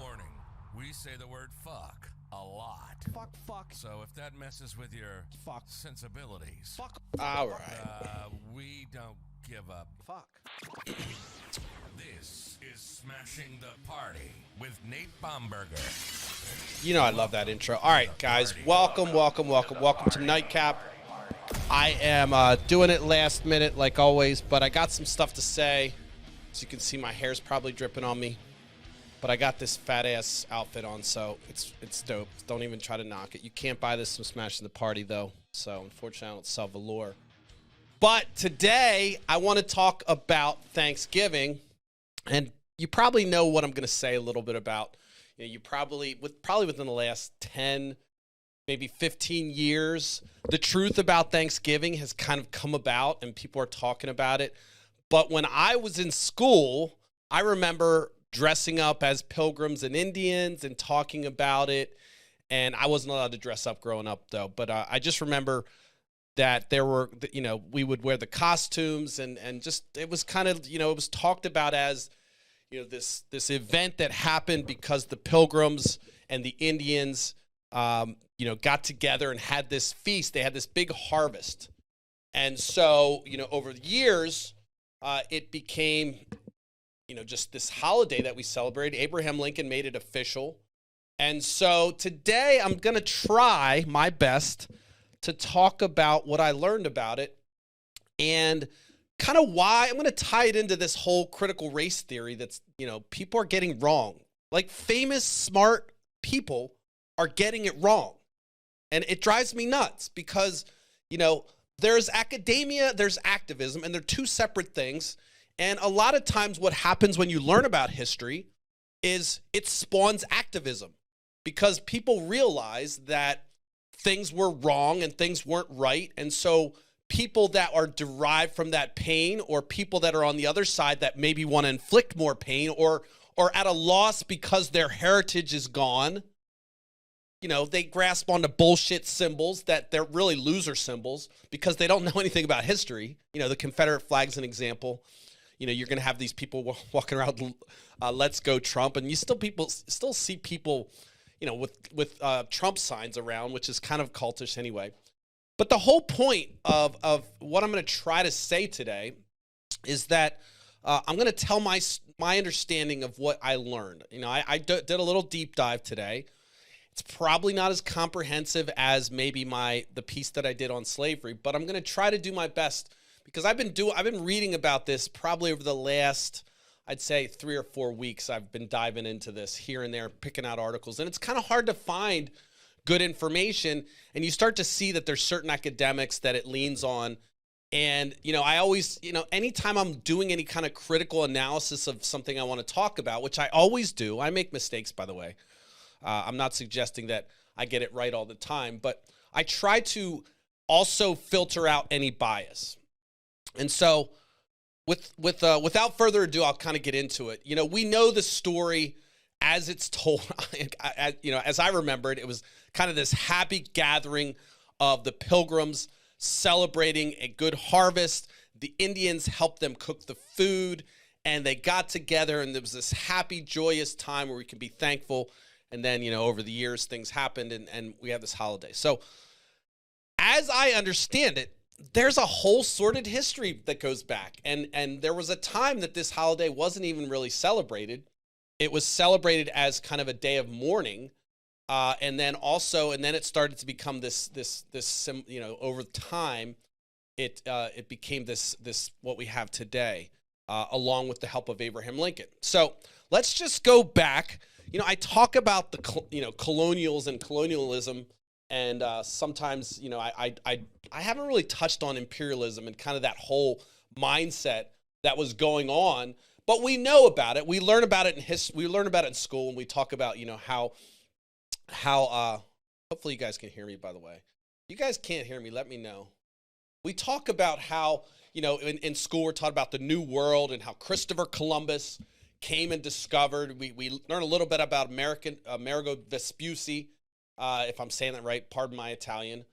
Warning, we say the word fuck a lot. Fuck. So if that messes with your sensibilities, All right. We don't give up. Fuck. This is Smashing the Party with Nate Bomberger. You know I love that intro. All right, guys. Welcome to Nightcap. I am doing it last minute like always, but I got some stuff to say. As you can see, my hair's probably dripping on me. But I got this fat-ass outfit on, so it's dope. Don't even try to knock it. You can't buy this from Smashing the Party, though. So, unfortunately, I don't sell velour. But today, I want to talk about Thanksgiving. And you probably know what I'm going to say a little bit about. You probably within the last 10, maybe 15 years, the truth about Thanksgiving has kind of come about, and people are talking about it. But when I was in school, I remember dressing up as pilgrims and Indians and talking about it. And I wasn't allowed to dress up growing up, though. But I just remember that there were, we would wear the costumes and just, it was kind of, it was talked about as, this event that happened because the pilgrims and the Indians, got together and had this feast. They had this big harvest. And so, over the years, it became just this holiday that we celebrate. Abraham Lincoln made it official. And so today I'm going to try my best to talk about what I learned about it and kind of why I'm going to tie it into this whole critical race theory that's, people are getting wrong. Like famous, smart people are getting it wrong. And it drives me nuts because, there's academia, there's activism, and they're two separate things. And a lot of times what happens when you learn about history is it spawns activism because people realize that things were wrong and things weren't right. And so people that are derived from that pain or people that are on the other side that maybe want to inflict more pain or at a loss because their heritage is gone, they grasp onto bullshit symbols that they're really loser symbols because they don't know anything about history. The Confederate flag's an example. You're going to have these people walking around, let's go Trump. And you still see people, with Trump signs around, which is kind of cultish anyway. But the whole point of what I'm going to try to say today is that I'm going to tell my understanding of what I learned. I did a little deep dive today. It's probably not as comprehensive as maybe the piece that I did on slavery, but I'm going to try to do my best. Because I've been reading about this probably over the last, I'd say 3 or 4 weeks. I've been diving into this here and there, picking out articles. And it's kind of hard to find good information. And you start to see that there's certain academics that it leans on. And, I always, anytime I'm doing any kind of critical analysis of something I want to talk about, which I always do. I make mistakes, by the way. I'm not suggesting that I get it right all the time. But I try to also filter out any bias. And so without further ado, I'll kind of get into it. We know the story as it's told, as I remember it, it was kind of this happy gathering of the pilgrims celebrating a good harvest. The Indians helped them cook the food and they got together and there was this happy, joyous time where we can be thankful. And then, over the years, things happened and we have this holiday. So as I understand it, there's a whole sordid history that goes back. And there was a time that this holiday wasn't even really celebrated. It was celebrated as kind of a day of mourning. And then it started to become this over time, it became this what we have today, along with the help of Abraham Lincoln. So let's just go back. I talk about the, colonials and colonialism. And sometimes, I haven't really touched on imperialism and kind of that whole mindset that was going on, but we know about it. We learn about it in history. We learn about it in school, and we talk about, how. Hopefully, you guys can hear me. By the way, if you guys can't hear me, let me know. We talk about how, in school we're taught about the New World and how Christopher Columbus came and discovered. We learn a little bit about Amerigo Vespucci. If I'm saying that right, pardon my Italian.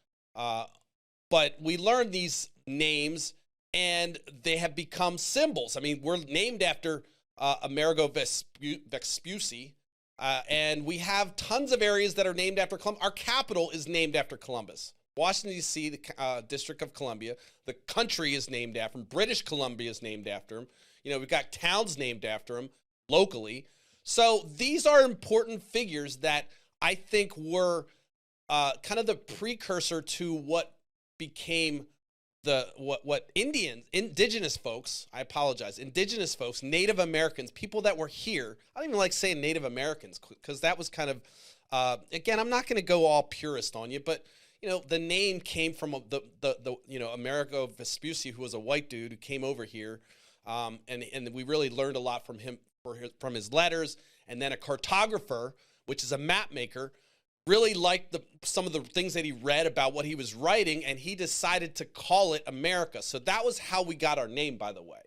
But we learn these names, and they have become symbols. I mean, we're named after Amerigo Vespucci, And we have tons of areas that are named after Columbus. Our capital is named after Columbus. Washington, D.C., the District of Columbia. The country is named after him. British Columbia is named after him. You know, we've got towns named after him locally. So these are important figures that I think were kind of the precursor to what became what indigenous folks, I apologize, indigenous folks, Native Americans, people that were here. I don't even like saying Native Americans because that was kind of, again, I'm not going to go all purist on you, but you know, the name came from the you know, Amerigo Vespucci, who was a white dude who came over here, and we really learned a lot from him from his letters, and then a cartographer, which is a map maker, really liked some of the things that he read about what he was writing, and he decided to call it America. So that was how we got our name, by the way,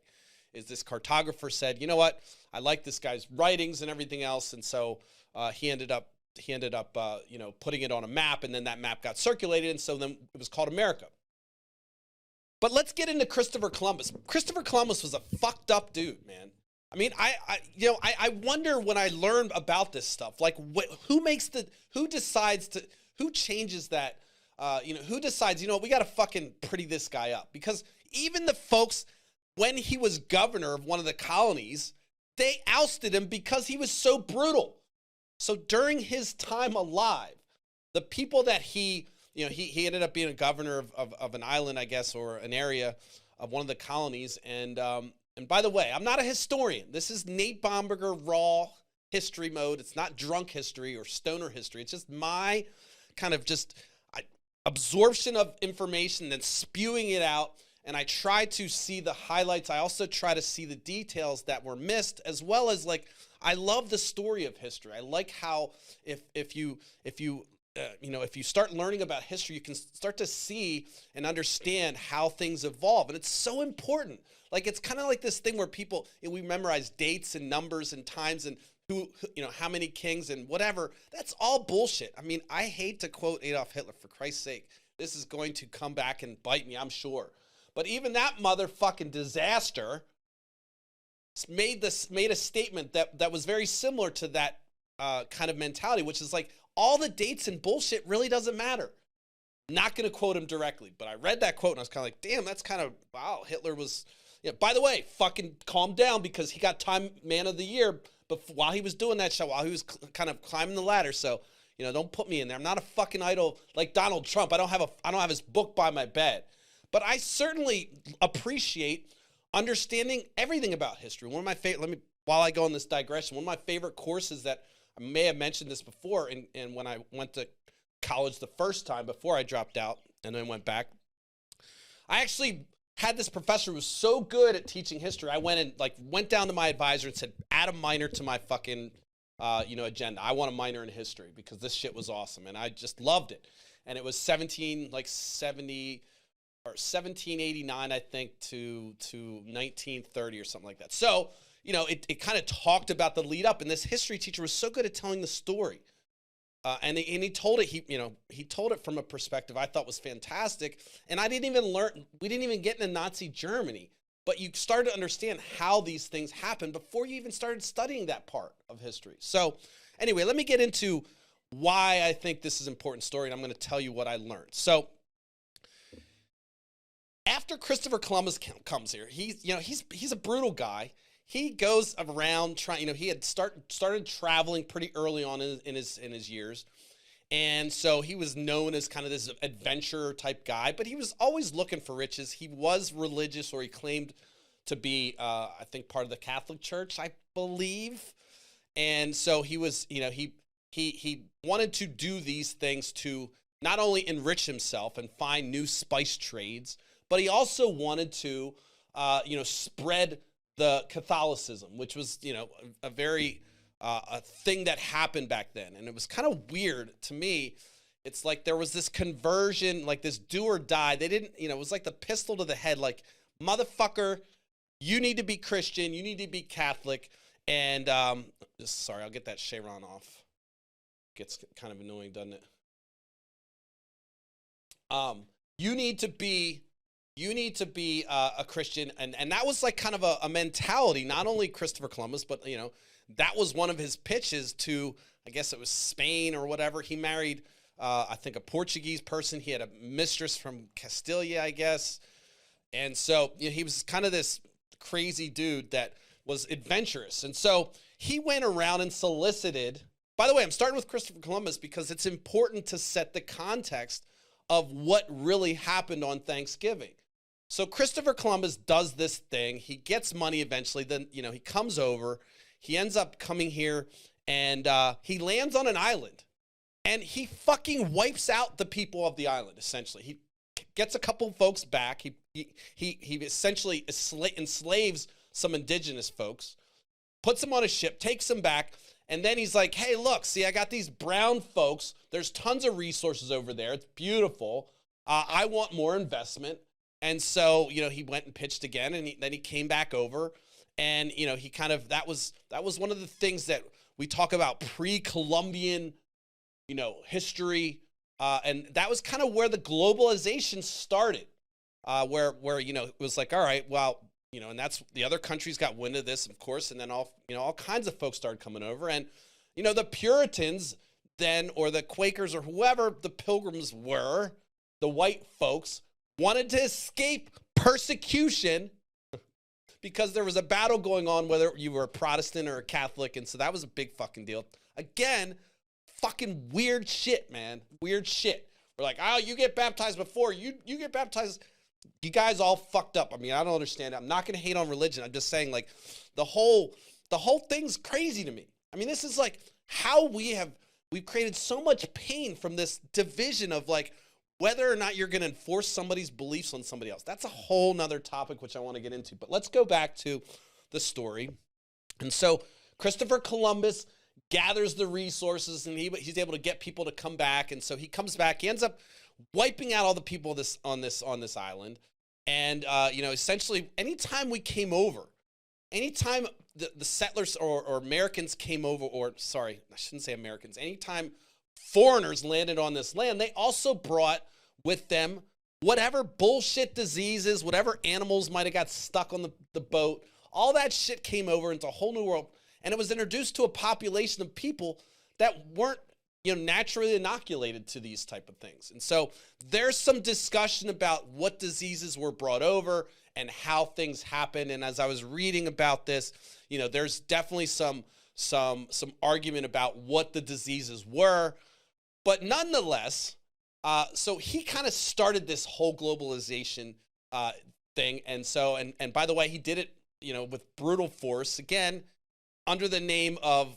is this cartographer said, you know what, I like this guy's writings and everything else, and so he ended up you know, putting it on a map, and then that map got circulated, and so then it was called America. But let's get into Christopher Columbus. Christopher Columbus was a fucked up dude, man. I mean, I wonder when I learned about this stuff, like who changes that, you know, who decides, you know, we got to fucking pretty this guy up, because even the folks, when he was governor of one of the colonies, they ousted him because he was so brutal. So during his time alive, the people that he ended up being a governor of an island, I guess, or an area of one of the colonies. And by the way, I'm not a historian. This is Nate Bomberger raw history mode. It's not drunk history or stoner history. It's just my kind of absorption of information and spewing it out. And I try to see the highlights. I also try to see the details that were missed, as well as, like, I love the story of history. I like how if you start learning about history, you can start to see and understand how things evolve. And it's so important. Like, it's kind of like this thing where people, we memorize dates and numbers and times and who, you know, how many kings and whatever. That's all bullshit. I mean, I hate to quote Adolf Hitler, for Christ's sake. This is going to come back and bite me, I'm sure. But even that motherfucking disaster made a statement that was very similar to that kind of mentality, which is like, all the dates and bullshit really doesn't matter. Not going to quote him directly, but I read that quote and I was kind of like, damn, that's kind of, wow, Hitler was, yeah. By the way, fucking calm down, because he got Time Man of the Year while he was doing that show, while he was kind of climbing the ladder. So, you know, don't put me in there. I'm not a fucking idol like Donald Trump. I don't have his book by my bed. But I certainly appreciate understanding everything about history. One of my favorite, while I go on this digression, one of my favorite courses that I may have mentioned this before, and when I went to college the first time before I dropped out and then went back, I actually had this professor who was so good at teaching history. I went down to my advisor and said, add a minor to my fucking agenda. I want a minor in history because this shit was awesome, and I just loved it. And it was 1789, I think, to 1930 or something like that. So, you know, it kind of talked about the lead up, and this history teacher was so good at telling the story. And he told it, he told it from a perspective I thought was fantastic. And we didn't even get into Nazi Germany, but you started to understand how these things happened before you even started studying that part of history. So anyway, let me get into why I think this is an important story, and I'm going to tell you what I learned. So after Christopher Columbus comes here, he's a brutal guy. He goes around trying, he had started traveling pretty early on in his years. And so he was known as kind of this adventurer type guy, but he was always looking for riches. He was religious, or he claimed to be, I think, part of the Catholic Church, I believe. And so he was, he wanted to do these things to not only enrich himself and find new spice trades, but he also wanted to, spread the Catholicism, which was, a very a thing that happened back then. And it was kind of weird to me. It's like there was this conversion, like this do or die. They didn't, it was like the pistol to the head, like, motherfucker, you need to be Christian, you need to be Catholic. And sorry, I'll get that Chevron off. Gets kind of annoying, doesn't it? You need to be a Christian, and that was like kind of a mentality, not only Christopher Columbus, but that was one of his pitches to, I guess it was Spain or whatever. He married, I think, a Portuguese person. He had a mistress from Castilla, I guess. And so he was kind of this crazy dude that was adventurous. And so he went around and solicited. By the way, I'm starting with Christopher Columbus because it's important to set the context of what really happened on Thanksgiving. So Christopher Columbus does this thing. He gets money eventually. Then, he comes over. He ends up coming here, and he lands on an island. And he fucking wipes out the people of the island, essentially. He gets a couple folks back. He essentially enslaves some indigenous folks, puts them on a ship, takes them back, and then he's like, hey, look, see, I got these brown folks. There's tons of resources over there. It's beautiful. I want more investment. And so, he went and pitched again, and then he came back over, and, he kind of, that was one of the things that we talk about pre-Columbian, history, and that was kind of where the globalization started, where it was like, all right, well, and that's, the other countries got wind of this, of course, and then all kinds of folks started coming over, and, the Puritans then, or the Quakers, or whoever the Pilgrims were, the white folks, wanted to escape persecution because there was a battle going on, whether you were a Protestant or a Catholic, and so that was a big fucking deal. Again, fucking weird shit, man. Weird shit. We're like, oh, you get baptized before. You get baptized. You guys all fucked up. I mean, I don't understand it. I'm not going to hate on religion. I'm just saying, like, the whole thing's crazy to me. I mean, this is like how we've created so much pain from this division of, like, whether or not you're going to enforce somebody's beliefs on somebody else. That's a whole nother topic, which I want to get into. But let's go back to the story. And so Christopher Columbus gathers the resources, and he's able to get people to come back. And so he comes back. He ends up wiping out all the people on this island. And, essentially, anytime we came over, anytime the settlers or Americans came over, or sorry, I shouldn't say Americans, anytime foreigners landed on this land, they also brought with them whatever bullshit diseases, whatever animals might have got stuck on the boat. All that shit came over into a whole new world, and it was introduced to a population of people that weren't, naturally inoculated to these type of things. And so there's some discussion about what diseases were brought over and how things happen. And as I was reading about this, there's definitely some argument about what the diseases were. But nonetheless, so he kind of started this whole globalization thing. And so, and by the way, he did it, with brutal force, again, under the name of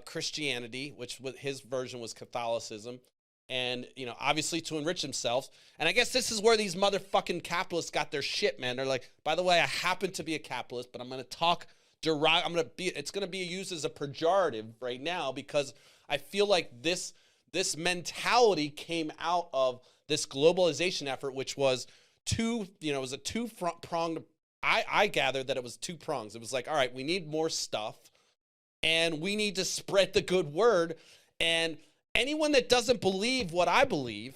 Christianity, which his version was Catholicism, and, obviously to enrich himself. And I guess this is where these motherfucking capitalists got their shit, man. They're like, by the way, I happen to be a capitalist, but I'm going to talk it's going to be used as a pejorative right now, because I feel like this mentality came out of this globalization effort, which was it was a two-pronged. I gathered that it was two prongs. It was like, all right, we need more stuff, and we need to spread the good word. And anyone that doesn't believe what I believe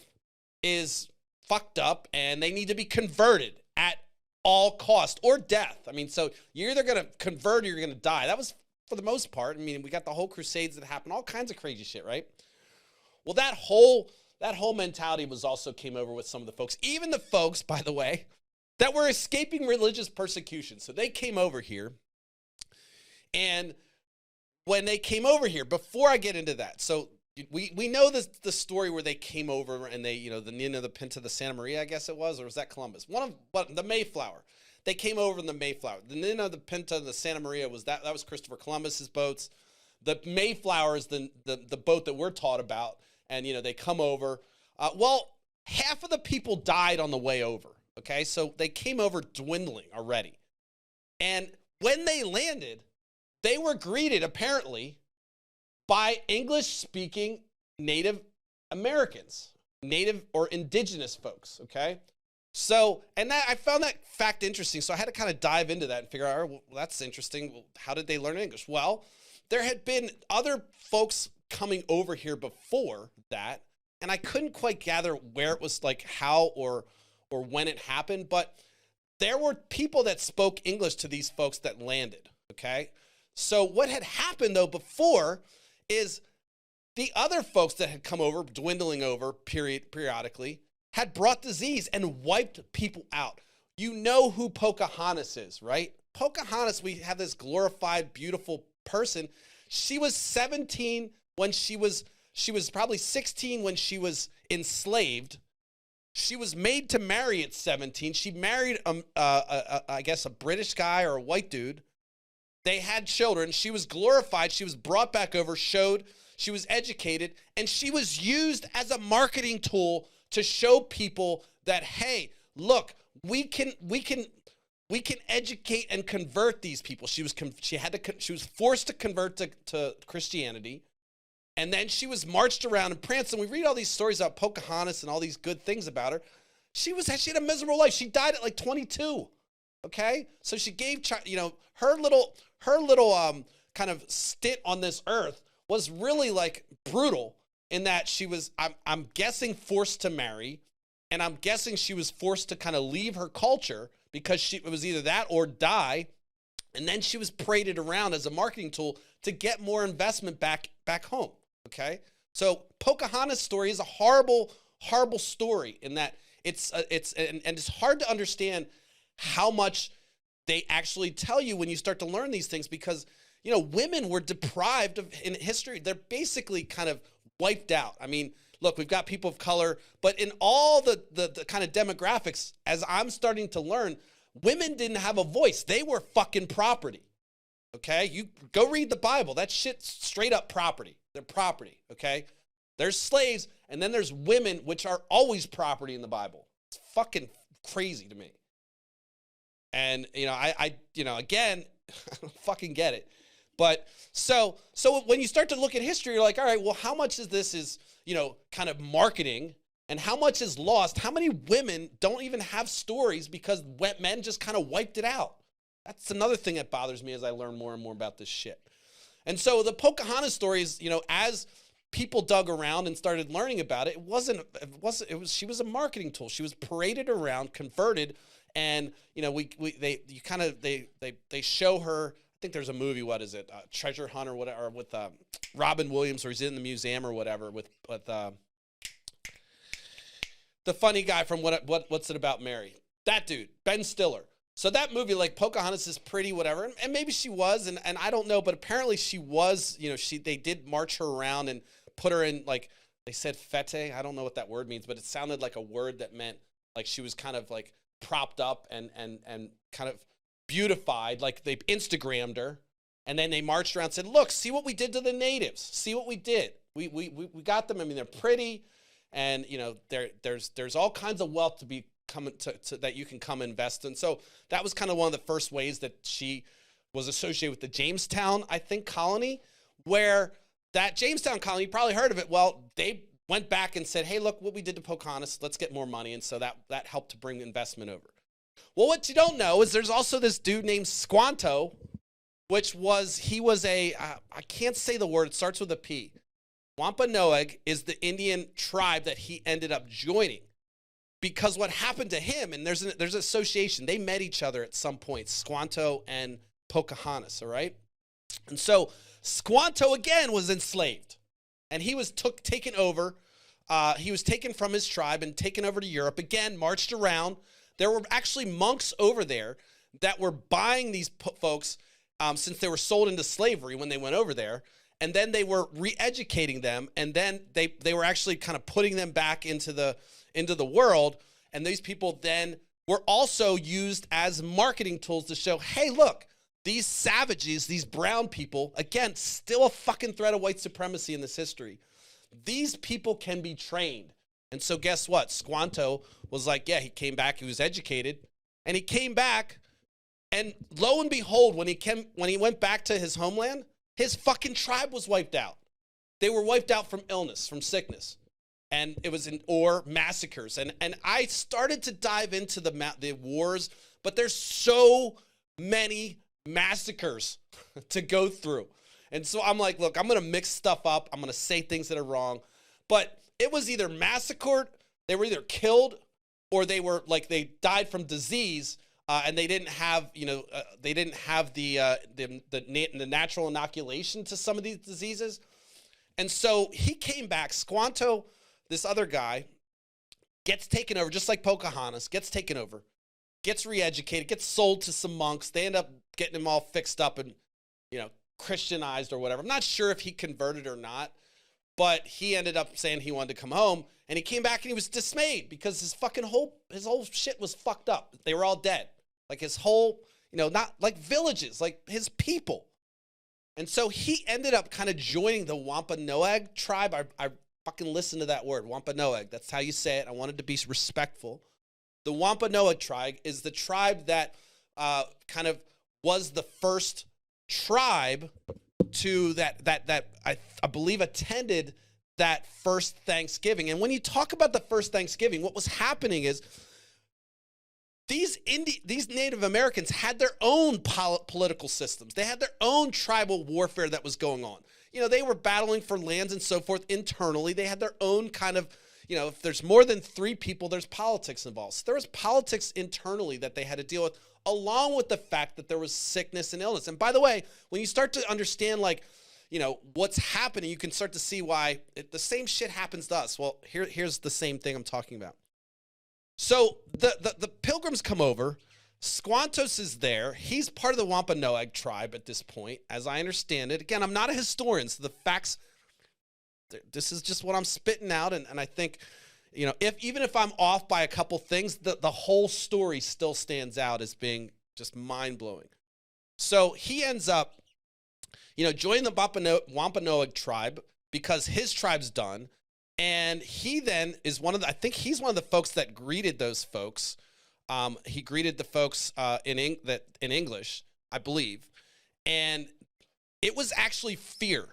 is fucked up, and they need to be converted at all cost, or death. I mean, so you're either going to convert or you're going to die. That was, for the most part, I mean, we got the whole Crusades that happened, all kinds of crazy shit, right? Well, that whole mentality also came over with some of the folks, even the folks, by the way, that were escaping religious persecution. So they came over here, and when they came over here, before I get into that, so we know the story where they came over and they, the Nina, the Pinta, the Santa Maria, I guess it was, or was that Columbus? The Mayflower. They came over in the Mayflower. The Nina, the Pinta, the Santa Maria that was Christopher Columbus's boats. The Mayflower is the boat that we're taught about, and they come over. Well, half of the people died on the way over. Okay, so they came over dwindling already, and when they landed, they were greeted apparently by English-speaking Native Americans, native or indigenous folks, okay? So, and I found that fact interesting, so I had to kind of dive into that and figure out, all right, well, that's interesting. Well, how did they learn English? Well, there had been other folks coming over here before that, and I couldn't quite gather where it was, like, how or when it happened, but there were people that spoke English to these folks that landed, okay? So what had happened, though, before is the other folks that had come over, dwindling over periodically, had brought disease and wiped people out. You know who Pocahontas is, right? Pocahontas, we have this glorified, beautiful person. She was 17 when she was probably 16 when she was enslaved. She was made to marry at 17. She married, I guess, a British guy or a white dude. They had children. She was glorified. She was brought back over, showed, she was educated, and she was used as a marketing tool to show people that, hey, look, we can educate and convert these people. She was forced to convert to Christianity. And then she was marched around and pranced. And we read all these stories about Pocahontas and all these good things about her. She had a miserable life. She died at like 22. Okay, so she gave, her little kind of stint on this earth was really like brutal in that she was, I'm guessing, forced to marry, and I'm guessing she was forced to kind of leave her culture because it was either that or die. And then she was paraded around as a marketing tool to get more investment back home. Okay, so Pocahontas' story is a horrible, horrible story in that it's hard to understand how much they actually tell you when you start to learn these things, because women were deprived of in history. They're basically kind of wiped out. I mean, look, we've got people of color, but in all the kind of demographics, as I'm starting to learn, women didn't have a voice. They were fucking property. Okay, you go read the Bible. That shit's straight up property. They're property. Okay, there's slaves, and then there's women, which are always property in the Bible. It's fucking crazy to me. And again, I don't fucking get it. But so when you start to look at history, you're like, all right, well, how much of this is kind of marketing, and how much is lost? How many women don't even have stories because men just kind of wiped it out? That's another thing that bothers me as I learn more and more about this shit. And so the Pocahontas stories, as people dug around and started learning about it, she was a marketing tool. She was paraded around, converted, and they show her. I think there's a movie. What is it? Treasure Hunt or whatever, with Robin Williams, or he's in the museum or whatever with the funny guy from What's It About Mary? That dude, Ben Stiller. So that movie, like, Pocahontas is pretty, whatever, and maybe she was, and I don't know, but apparently she was, they did march her around and put her in, like, they said fete. I don't know what that word means, but it sounded like a word that meant, like, she was kind of, like, propped up and kind of beautified, like they Instagrammed her, and then they marched around and said, look, see what we did to the natives. See what we did. We got them. I mean, they're pretty, and, there's all kinds of wealth to be coming to that you can come invest in. So that was kind of one of the first ways that she was associated with the Jamestown, I think, colony, where that Jamestown colony, you probably heard of it. Well, they went back and said, hey, look what we did to Pocahontas. Let's get more money. And so that helped to bring investment over. Well, what you don't know is there's also this dude named Squanto, he was I can't say the word. It starts with a P. Wampanoag is the Indian tribe that he ended up joining. Because what happened to him, and there's an association, they met each other at some point, Squanto and Pocahontas, all right? And so Squanto, again, was enslaved, and he was taken over. He was taken from his tribe and taken over to Europe, again, marched around. There were actually monks over there that were buying these folks since they were sold into slavery when they went over there, and then they were re-educating them, and then they were actually kind of putting them back into the world, and these people then were also used as marketing tools to show, hey, look, these savages, these brown people, again, still a fucking threat of white supremacy in this history. These people can be trained. And so guess what? Squanto was like, yeah, he came back, he was educated, and he came back, and lo and behold, when he went back to his homeland, his fucking tribe was wiped out. They were wiped out from illness, from sickness. And it was or massacres. And I started to dive into the wars, but there's so many massacres to go through. And so I'm like, look, I'm going to mix stuff up. I'm going to say things that are wrong. But it was either massacred, they were either killed, or they died from disease and they didn't have, they didn't have the natural inoculation to some of these diseases. And so he came back. Squanto, this other guy, gets taken over, just like Pocahontas, gets taken over, gets re-educated, gets sold to some monks. They end up getting him all fixed up and, Christianized or whatever. I'm not sure if he converted or not, but he ended up saying he wanted to come home, and he came back and he was dismayed because his whole shit was fucked up. They were all dead. Like his whole, not like villages, like his people. And so he ended up kind of joining the Wampanoag tribe. I fucking listened to that word, Wampanoag. That's how you say it. I wanted to be respectful. The Wampanoag tribe is the tribe that kind of was the first tribe to that I believe attended that first Thanksgiving. And when you talk about the first Thanksgiving, what was happening is these Native Americans had their own political systems. They had their own tribal warfare that was going on. They were battling for lands and so forth internally. They had their own kind of, if there's more than 3 people, there's politics involved. So there was politics internally that they had to deal with, along with the fact that there was sickness and illness. And by the way, when you start to understand, what's happening, you can start to see why the same shit happens to us. Well, here's the same thing I'm talking about. So the Pilgrims come over. Squantos is there. He's part of the Wampanoag tribe at this point, as I understand it. Again, I'm not a historian, so the facts, this is just what I'm spitting out. And I think, even if I'm off by a couple things, the whole story still stands out as being just mind-blowing. So he ends up, joining the Wampanoag tribe because his tribe's done. And he then is I think he's one of the folks that greeted those folks. He greeted the folks in English, I believe. And it was actually fear,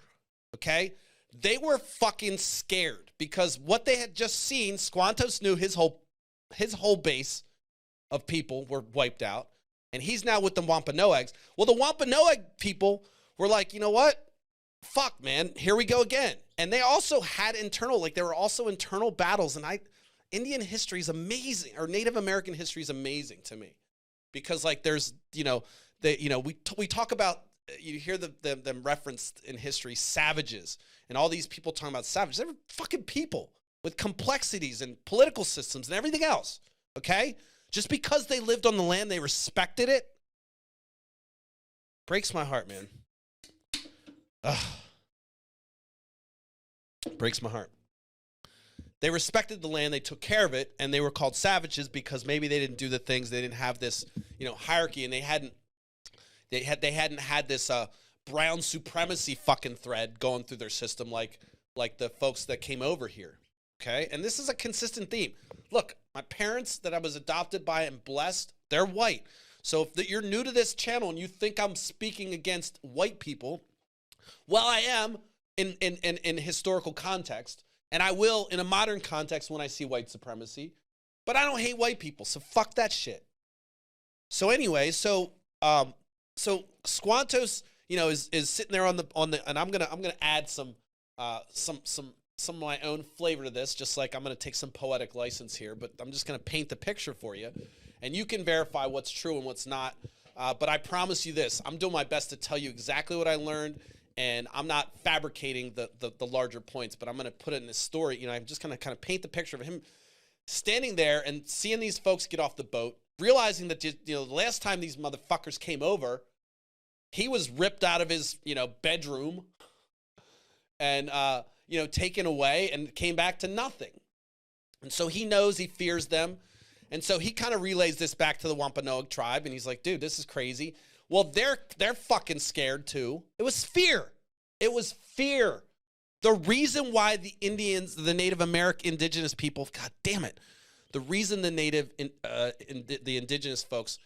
okay? They were fucking scared because what they had just seen, Squantos knew his whole base of people were wiped out. And he's now with the Wampanoags. Well, the Wampanoag people were like, you know what? Fuck, man, here we go again. And they also had there were also internal battles. And Indian history is amazing, or Native American history is amazing to me, because there's, we talk about, you hear them referenced in history, savages, and all these people talking about savages. They were fucking people with complexities and political systems and everything else. Okay, just because they lived on the land, they respected it. Breaks my heart, man. Ugh. Breaks my heart. They respected the land, they took care of it, and they were called savages because maybe they didn't do the things, they didn't have this, hierarchy, and they hadn't had this brown supremacy fucking thread going through their system like the folks that came over here. Okay? And this is a consistent theme. Look, my parents that I was adopted by and blessed, they're white. So if you're new to this channel and you think I'm speaking against white people, well, I am in historical context. And I will in a modern context when I see white supremacy, but I don't hate white people, so fuck that shit. So anyway, so Squantos, is sitting there on the, and I'm gonna add some of my own flavor to this, just like I'm gonna take some poetic license here, but I'm just gonna paint the picture for you, and you can verify what's true and what's not. But I promise you this: I'm doing my best to tell you exactly what I learned. And I'm not fabricating the larger points, but I'm going to put it in this story. I'm just going to kind of paint the picture of him standing there and seeing these folks get off the boat, realizing that, the last time these motherfuckers came over, he was ripped out of his, bedroom and, taken away and came back to nothing. And so he knows, he fears them. And so he kind of relays this back to the Wampanoag tribe. And he's like, dude, this is crazy. Well, they're fucking scared too. It was fear. It was fear. The reason why the Indians, the Native American indigenous people, God damn it, the reason the indigenous folks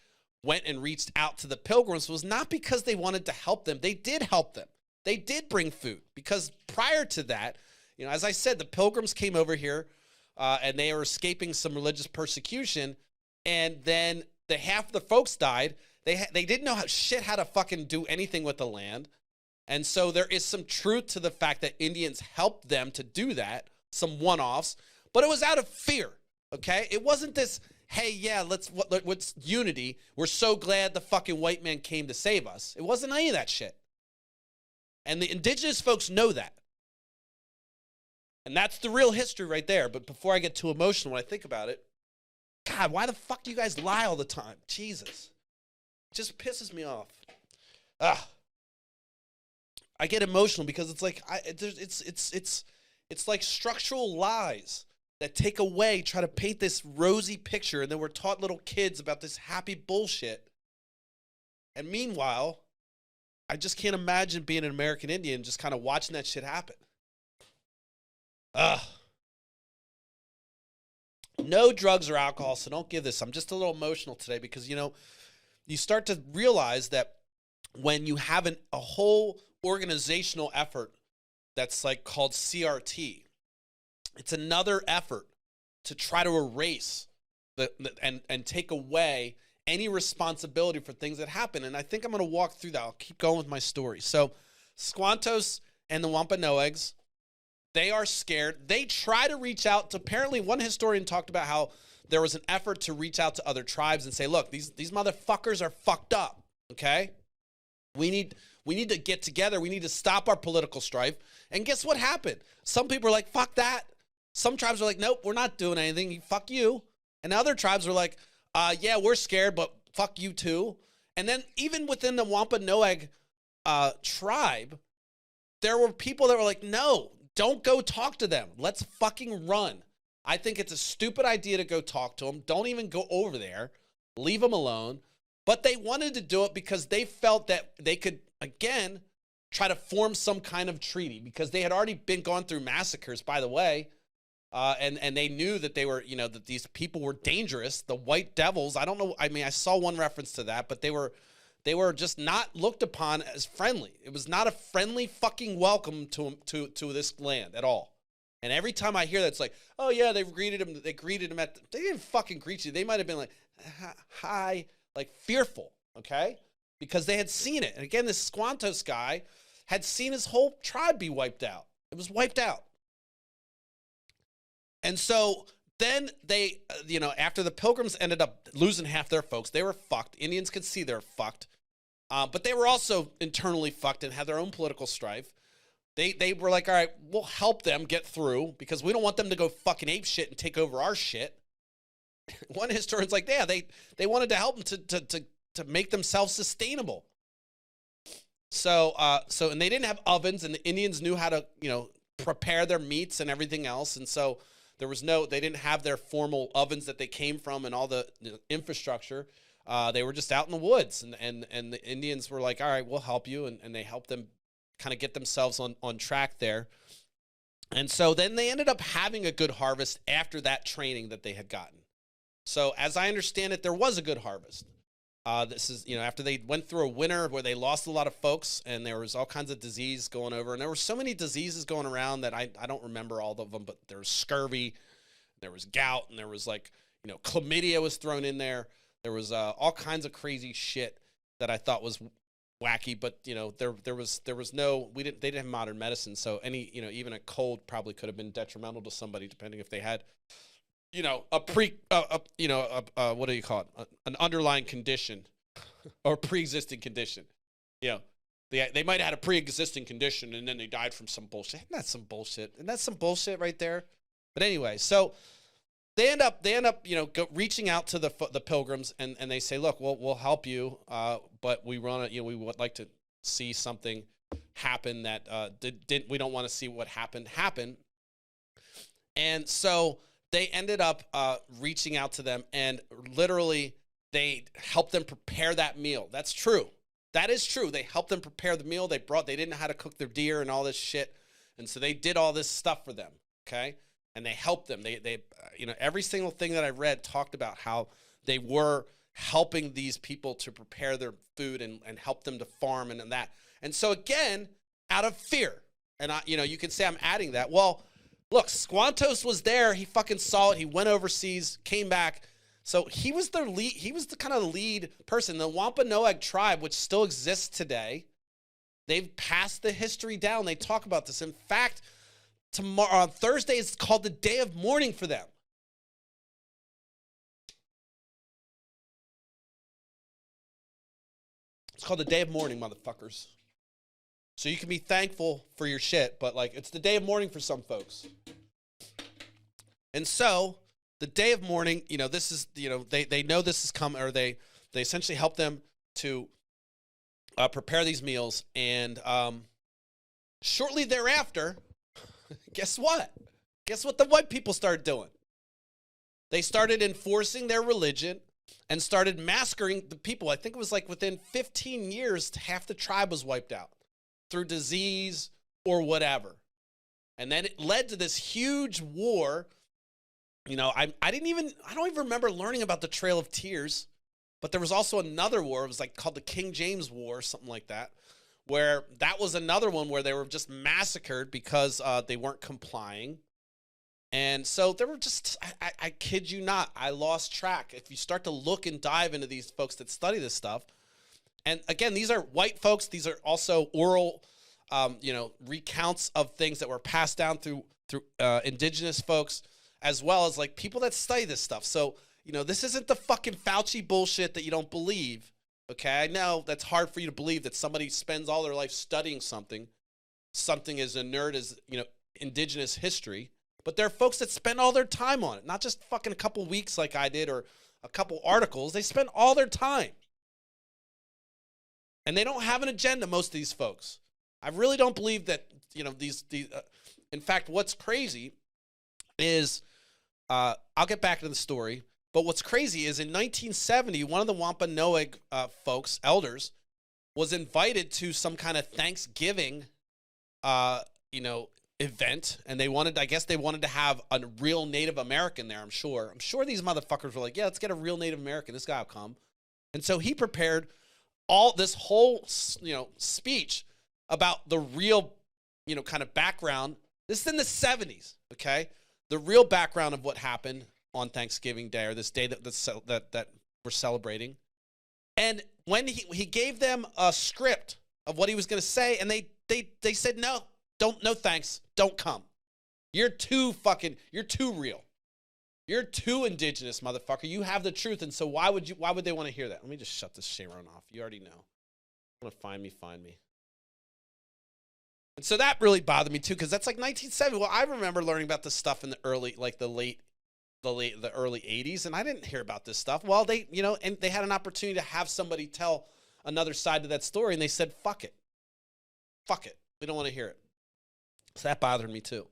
went and reached out to the Pilgrims was not because they wanted to help them. They did help them. They did bring food, because prior to that, as I said, the Pilgrims came over here and they were escaping some religious persecution, and then half the folks died. They didn't know how to fucking do anything with the land. And so there is some truth to the fact that Indians helped them to do that, some one-offs, but it was out of fear, okay? It wasn't this, hey, yeah, what's unity? We're so glad the fucking white man came to save us. It wasn't any of that shit. And the indigenous folks know that. And that's the real history right there. But before I get too emotional when I think about it, God, why the fuck do you guys lie all the time? Jesus. It just pisses me off. I get emotional because it's like it's like structural lies that take away, try to paint this rosy picture, and then we're taught little kids about this happy bullshit. And meanwhile, I just can't imagine being an American Indian just kind of watching that shit happen. No drugs or alcohol, so don't give this. I'm just a little emotional today because, you start to realize that when you have a whole organizational effort that's like called CRT, it's another effort to try to erase and take away any responsibility for things that happen. And I think I'm going to walk through that. I'll keep going with my story. So Squantos and the Wampanoags, they are scared. They try to reach out to, apparently one historian talked about how there was an effort to reach out to other tribes and say, look, these motherfuckers are fucked up, okay? We need to get together. We need to stop our political strife. And guess what happened? Some people are like, fuck that. Some tribes are like, nope, we're not doing anything. Fuck you. And other tribes are like, yeah, we're scared, but fuck you too. And then even within the Wampanoag tribe, there were people that were like, no, don't go talk to them. Let's fucking run. I think it's a stupid idea to go talk to them. Don't even go over there. Leave them alone. But they wanted to do it because they felt that they could, again, try to form some kind of treaty because they had already been gone through massacres, by the way. And they knew that they were, that these people were dangerous. The white devils, I don't know. I mean, I saw one reference to that, but they were just not looked upon as friendly. It was not a friendly fucking welcome to this land at all. And every time I hear that, it's like, oh yeah, they greeted him they didn't fucking greet you. They might have been like, hi, like fearful, okay? Because they had seen it. And again, this Squantos guy had seen his whole tribe be wiped out. It was wiped out. And so then they, after the Pilgrims ended up losing half their folks, they were fucked. Indians could see they're fucked. But they were also internally fucked and had their own political strife. They were like, all right, we'll help them get through because we don't want them to go fucking ape shit and take over our shit. One historian's like, yeah, they wanted to help them to make themselves sustainable. So and they didn't have ovens, and the Indians knew how to, prepare their meats and everything else. And so they didn't have their formal ovens that they came from and all the infrastructure. They were just out in the woods, and the Indians were like, all right, we'll help you. And they helped them kind of get themselves on track there. And so then they ended up having a good harvest after that training that they had gotten. So as I understand it, there was a good harvest. This is, after they went through a winter where they lost a lot of folks and there was all kinds of disease going over. And there were so many diseases going around that I don't remember all of them, but there was scurvy, there was gout, and there was chlamydia was thrown in there. There was all kinds of crazy shit that I thought was wacky, but there was no, they didn't have modern medicine. So any, even a cold probably could have been detrimental to somebody depending if they had what do you call it? An underlying condition or pre-existing condition. They might have had a pre-existing condition and then they died from some bullshit. Isn't that some bullshit? And that's some bullshit right there. But anyway, so they end up, reaching out to the Pilgrims and they say, look, we'll help you. But we we would like to see something happen that, we don't want to see what happened happen. And so they ended up reaching out to them, and literally they helped them prepare that meal. That's true. That is true. They helped them prepare the meal. They didn't know how to cook their deer and all this shit, and so they did all this stuff for them. Okay, and they helped them. They every single thing that I read talked about how they were helping these people to prepare their food and help them to farm and that. And so again, out of fear, and you can say I'm adding that. Well, look, Squantos was there. He fucking saw it. He went overseas, came back. So he was the lead. He was the kind of lead person. The Wampanoag tribe, which still exists today, they've passed the history down. They talk about this. In fact, tomorrow on Thursday is called the Day of Mourning for them. It's called the Day of Mourning, motherfuckers. So you can be thankful for your shit, but like it's the day of mourning for some folks. And so the day of mourning, you know, this is, you know, they know this is coming, or they essentially help them to prepare these meals. And shortly thereafter, guess what? Guess what the white people started doing? They started enforcing their religion and started massacring the people. I think it was like within 15 years, half the tribe was wiped out through disease or whatever. And then it led to this huge war. You know, I don't even remember learning about the Trail of Tears, but there was also another war. It was like called the King James War or something like that, where that was another one where they were just massacred because they weren't complying. And so there were just, I kid you not, I lost track. If you start to look and dive into these folks that study this stuff, and again, these are white folks. These are also oral, you know, recounts of things that were passed down through indigenous folks, as well as like people that study this stuff. So, you know, this isn't the fucking Fauci bullshit that you don't believe. Okay, I know that's hard for you to believe that somebody spends all their life studying something as a nerd as, you know, indigenous history. But there are folks that spend all their time on it, not just fucking a couple weeks like I did or a couple articles. They spend all their time. And they don't have an agenda, most of these folks. I really don't believe that, you know, in fact, what's crazy is, I'll get back to the story, but what's crazy is in 1970, one of the Wampanoag folks, elders, was invited to some kind of Thanksgiving, you know, event, and I guess they wanted to have a real Native American there. I'm sure these motherfuckers were like, yeah, let's get a real Native American. This guy will come. And so he prepared all this whole, you know, speech about the real, you know, kind of background. This is in the 70s, okay? The real background of what happened on Thanksgiving Day, or this day that we're celebrating. And when he gave them a script of what he was going to say, and they said no. No thanks. Don't come. You're too real. You're too indigenous, motherfucker. You have the truth, and so why would they want to hear that? Let me just shut this Sharon off. You already know. Want to find me. And so that really bothered me too, because that's like 1970. Well, I remember learning about this stuff in the early 80s, and I didn't hear about this stuff. Well, they, you know, and they had an opportunity to have somebody tell another side to that story, and they said, fuck it. We don't want to hear it. So that bothered me too.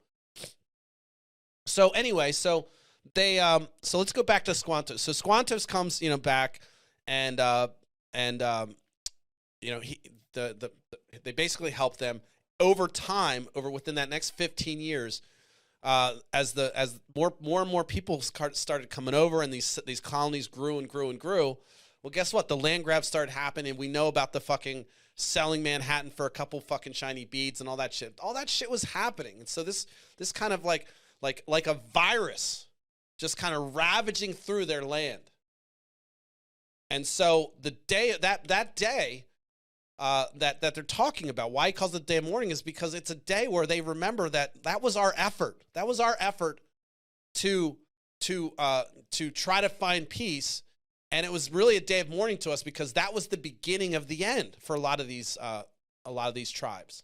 So anyway, so they so let's go back to Squantos. So Squantos comes, you know, back, and you know, they basically help them over time, within that next 15 years, as more and more people started coming over, and these colonies grew and grew and grew. Well, guess what? The land grabs started happening. We know about the fucking selling Manhattan for a couple fucking shiny beads and all that shit. All that shit was happening. And so this kind of like a virus just kind of ravaging through their land. And so the day that day that they're talking about, why he calls it the Day of Mourning, is because it's a day where they remember that was our effort. That was our effort to try to find peace. And it was really a day of mourning to us, because that was the beginning of the end for a lot of these tribes.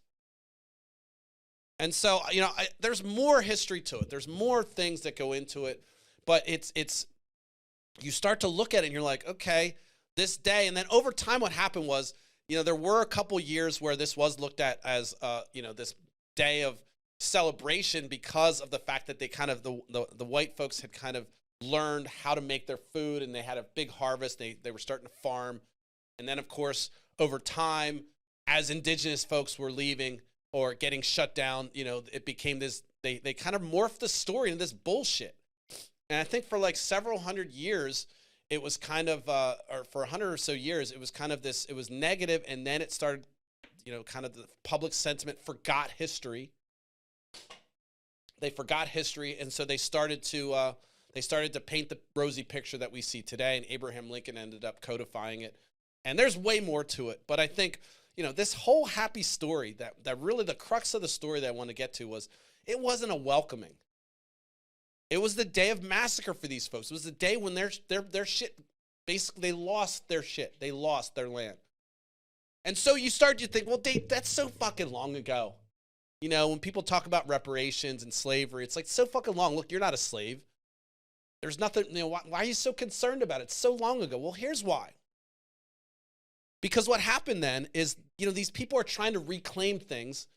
And so, you know, there's more history to it. There's more things that go into it, but it's you start to look at it and you're like, okay, this day. And then over time, what happened was, you know, there were a couple years where this was looked at as, you know, this day of celebration, because of the fact that they kind of, the white folks had kind of learned how to make their food, and they had a big harvest. They were starting to farm. And then, of course, over time, as indigenous folks were leaving or getting shut down, you know, it became this, they kind of morphed the story into this bullshit. And I think for like several hundred years, it was kind of, or for 100 or so years, it was kind of this, it was negative, and then it started, you know, kind of the public sentiment forgot history. They forgot history, and so they started to paint the rosy picture that we see today, and Abraham Lincoln ended up codifying it. And there's way more to it, but I think, you know, this whole happy story, that really the crux of the story that I want to get to was, it wasn't a welcoming. It was the day of massacre for these folks. It was the day when their shit, basically they lost their shit. They lost their land. And so you think, well, Dave, that's so fucking long ago. You know, when people talk about reparations and slavery, it's like so fucking long. Look, you're not a slave. There's nothing, you know, why are you so concerned about it? It's so long ago. Well, here's why. Because what happened then is, you know, these people are trying to reclaim things.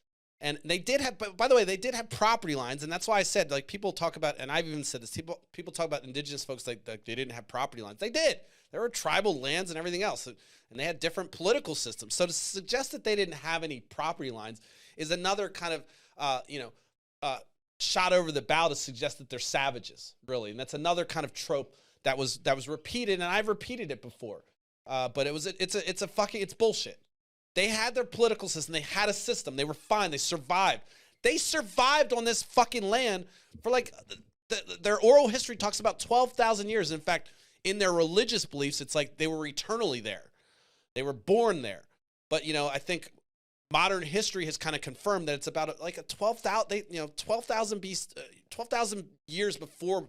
And they did have, by the way, they did have property lines. And that's why I said, like, people talk about, and I've even said this, people talk about indigenous folks like they didn't have property lines. They did. There were tribal lands and everything else. And they had different political systems. So to suggest that they didn't have any property lines is another kind of, shot over the bow to suggest that they're savages, really. And that's another kind of trope that was repeated, and I've repeated it before. But it's bullshit. They had their political system. They had a system. They were fine. They survived. They survived on this fucking land for like, their oral history talks about 12,000 years. In fact, in their religious beliefs, it's like they were eternally there. They were born there. But, you know, I think modern history has kind of confirmed that it's about like a 12,000 years before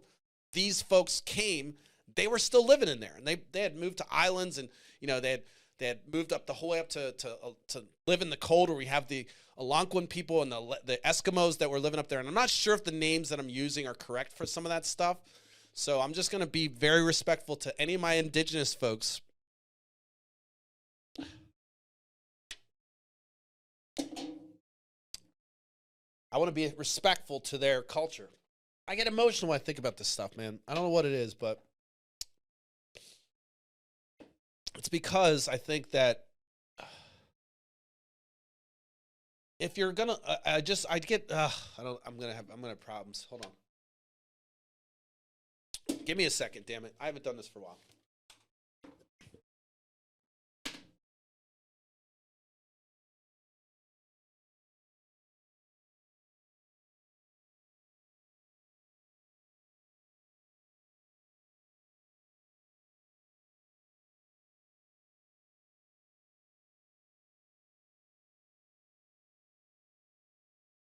these folks came, they were still living in there. And they had moved to islands, and, you know, they had moved up the whole way up to live in the cold, where we have the Algonquin people and the Eskimos that were living up there. And I'm not sure if the names that I'm using are correct for some of that stuff. So I'm just going to be very respectful to any of my indigenous folks. I want to be respectful to their culture. I get emotional when I think about this stuff, man. I don't know what it is, but it's because I think that if you're gonna, I'm gonna have problems. Hold on. Give me a second, damn it. I haven't done this for a while.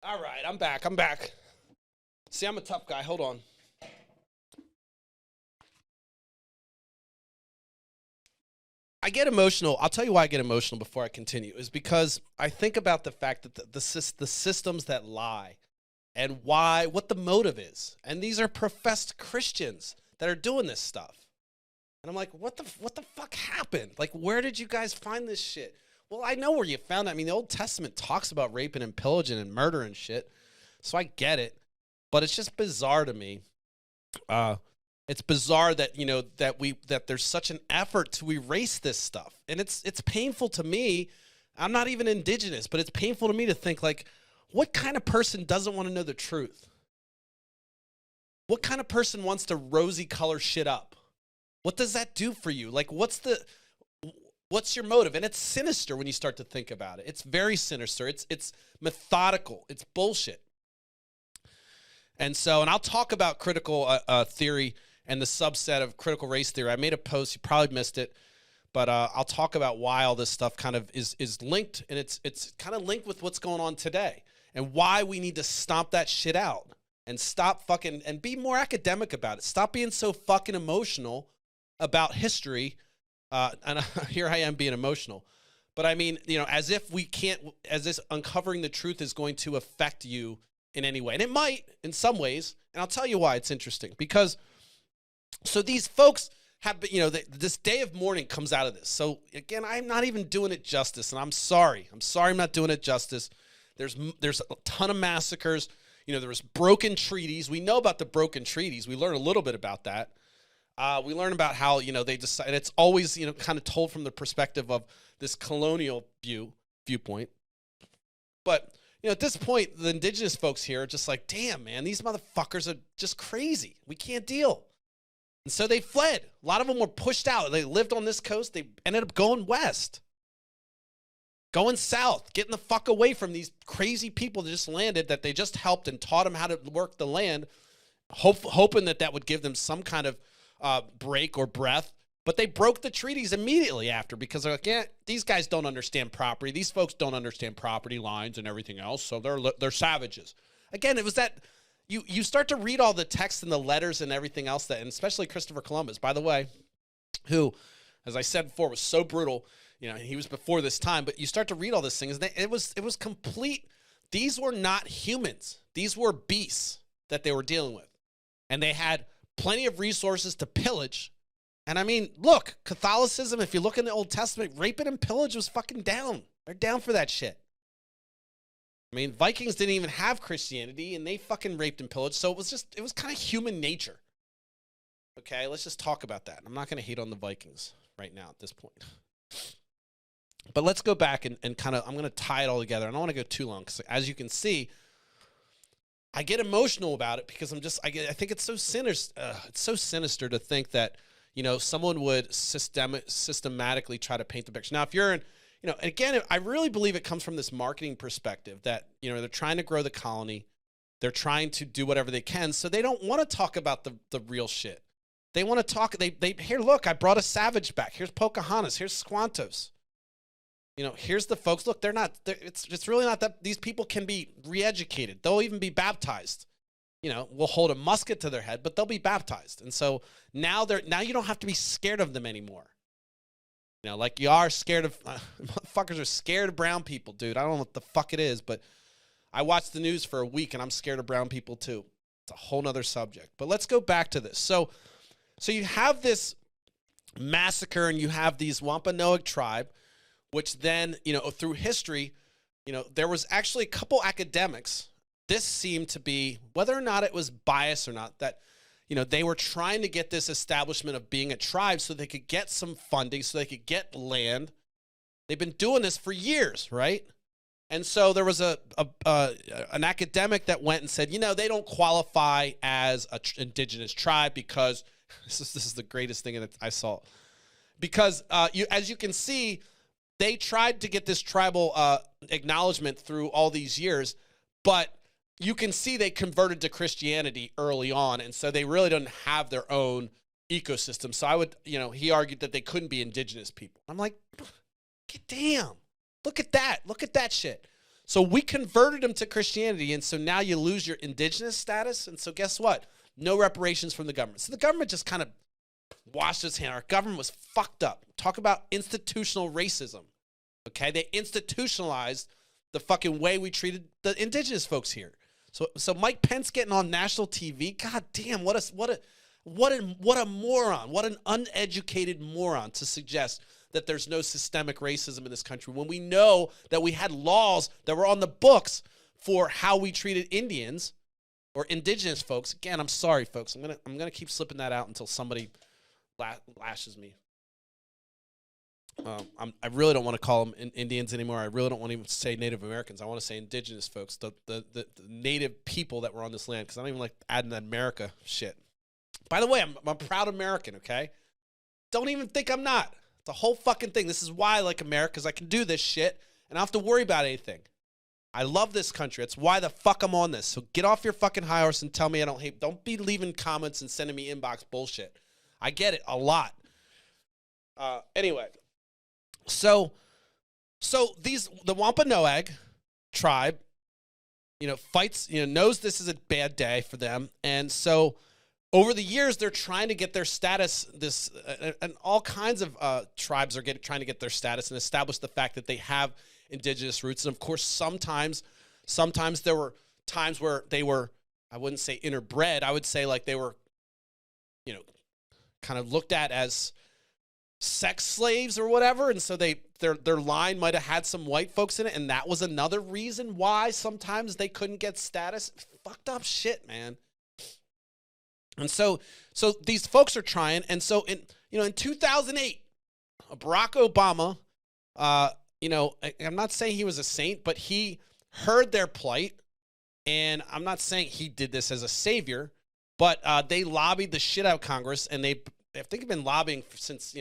All right, I'm back. See, I'm a tough guy. Hold on. I get emotional. I'll tell you why I get emotional before I continue, is because I think about the fact that the systems that lie and what the motive is. And these are professed Christians that are doing this stuff. And I'm like, what the fuck happened? Like, where did you guys find this shit? Well, I know where you found it. I mean, the Old Testament talks about raping and pillaging and murder and shit. So I get it. But it's just bizarre to me. It's bizarre that, you know, that there's such an effort to erase this stuff. And it's painful to me. I'm not even indigenous, but it's painful to me to think, like, what kind of person doesn't want to know the truth? What kind of person wants to rosy color shit up? What does that do for you? Like, what's your motive? And it's sinister when you start to think about it. It's very sinister. It's methodical. It's bullshit. And I'll talk about critical theory and the subset of critical race theory. I made a post. You probably missed it. But I'll talk about why all this stuff kind of is linked. And it's kind of linked with what's going on today. And why we need to stomp that shit out. And stop fucking, and be more academic about it. Stop being so fucking emotional about history. And here I am being emotional. But I mean, you know, as if this uncovering the truth is going to affect you in any way. And it might in some ways. And I'll tell you why it's interesting. Because, so these folks have been, you know, this day of mourning comes out of this. So again, I'm not even doing it justice. And I'm sorry. I'm not doing it justice. There's a ton of massacres. You know, there was broken treaties. We know about the broken treaties. We learn a little bit about that. We learn about how, you know, they decide, and it's always, you know, kind of told from the perspective of this colonial viewpoint. But, you know, at this point, the indigenous folks here are just like, damn, man, these motherfuckers are just crazy. We can't deal. And so they fled. A lot of them were pushed out. They lived on this coast. They ended up going west. Going south, getting the fuck away from these crazy people that just landed, that they just helped and taught them how to work the land, hoping that would give them some kind of break or breath. But they broke the treaties immediately after, because they're like, yeah, these guys don't understand property. These folks don't understand property lines and everything else, so they're savages. Again, it was that you start to read all the texts and the letters and everything else, and especially Christopher Columbus, by the way, who, as I said before, was so brutal. You know, he was before this time, but you start to read all these things. And it was complete. These were not humans. These were beasts that they were dealing with. And they had plenty of resources to pillage. And I mean, look, Catholicism, if you look in the Old Testament, raping and pillage was fucking down. They're down for that shit. I mean, Vikings didn't even have Christianity, and they fucking raped and pillaged. So it was kind of human nature. Okay, let's just talk about that. I'm not going to hate on the Vikings right now at this point. But let's go back and kind of, I'm going to tie it all together. I don't want to go too long because, as you can see, I get emotional about it because I think it's so sinister. It's so sinister to think that, you know, someone would systematically try to paint the picture. Now, if you're in, you know, again, I really believe it comes from this marketing perspective that, you know, they're trying to grow the colony. They're trying to do whatever they can. So they don't want to talk about the real shit. They want to talk. Here, look, I brought a savage back. Here's Pocahontas. Here's Squantos. You know, here's the folks. Look, it's really not that these people can be re-educated. They'll even be baptized. You know, we'll hold a musket to their head, but they'll be baptized. And so now you don't have to be scared of them anymore. You know, like you are scared of, motherfuckers are scared of brown people, dude. I don't know what the fuck it is, but I watched the news for a week and I'm scared of brown people too. It's a whole nother subject. But let's go back to this. So you have this massacre and you have these Wampanoag tribe, which then, you know, through history, you know, there was actually a couple academics. This seemed to be, whether or not it was bias or not, that, you know, they were trying to get this establishment of being a tribe so they could get some funding, so they could get land. They've been doing this for years, right? And so there was an academic that went and said, you know, they don't qualify as an indigenous tribe because this is the greatest thing that I saw. Because as you can see, they tried to get this tribal acknowledgement through all these years, but you can see they converted to Christianity early on, and so they really don't have their own ecosystem. So he argued that they couldn't be indigenous people. I'm like, damn, look at that. Look at that shit. So we converted them to Christianity, and so now you lose your indigenous status, and so guess what? No reparations from the government. So the government just kind of washed its hand. Our government was fucked up. Talk about institutional racism. Okay, they institutionalized the fucking way we treated the indigenous folks here. So Mike Pence getting on national TV. God damn, what a moron! What an uneducated moron to suggest that there's no systemic racism in this country when we know that we had laws that were on the books for how we treated Indians or indigenous folks. Again, I'm sorry, folks. I'm gonna keep slipping that out until somebody lashes me. I really don't want to call them Indians anymore. I really don't want to even say Native Americans. I want to say indigenous folks, the native people that were on this land, because I don't even like adding that America shit. By the way, I'm a proud American, okay? Don't even think I'm not. It's a whole fucking thing. This is why I like America, because I can do this shit, and I don't have to worry about anything. I love this country. It's why the fuck I'm on this. So get off your fucking high horse and tell me I don't hate. Don't be leaving comments and sending me inbox bullshit. I get it a lot. Anyway. So the Wampanoag tribe, you know, fights, you know, knows this is a bad day for them. And so over the years, they're trying to get their status, and all kinds of tribes are trying to get their status and establish the fact that they have indigenous roots. And of course, sometimes there were times where they were, I wouldn't say interbred. I would say like they were, you know, kind of looked at as sex slaves or whatever, and so their line might have had some white folks in it, and that was another reason why sometimes they couldn't get status. Fucked up shit, man. And so these folks are trying, and so in 2008, Barack Obama, I'm not saying he was a saint, but he heard their plight, and I'm not saying he did this as a savior, but they lobbied the shit out of Congress, and I think they've been lobbying since,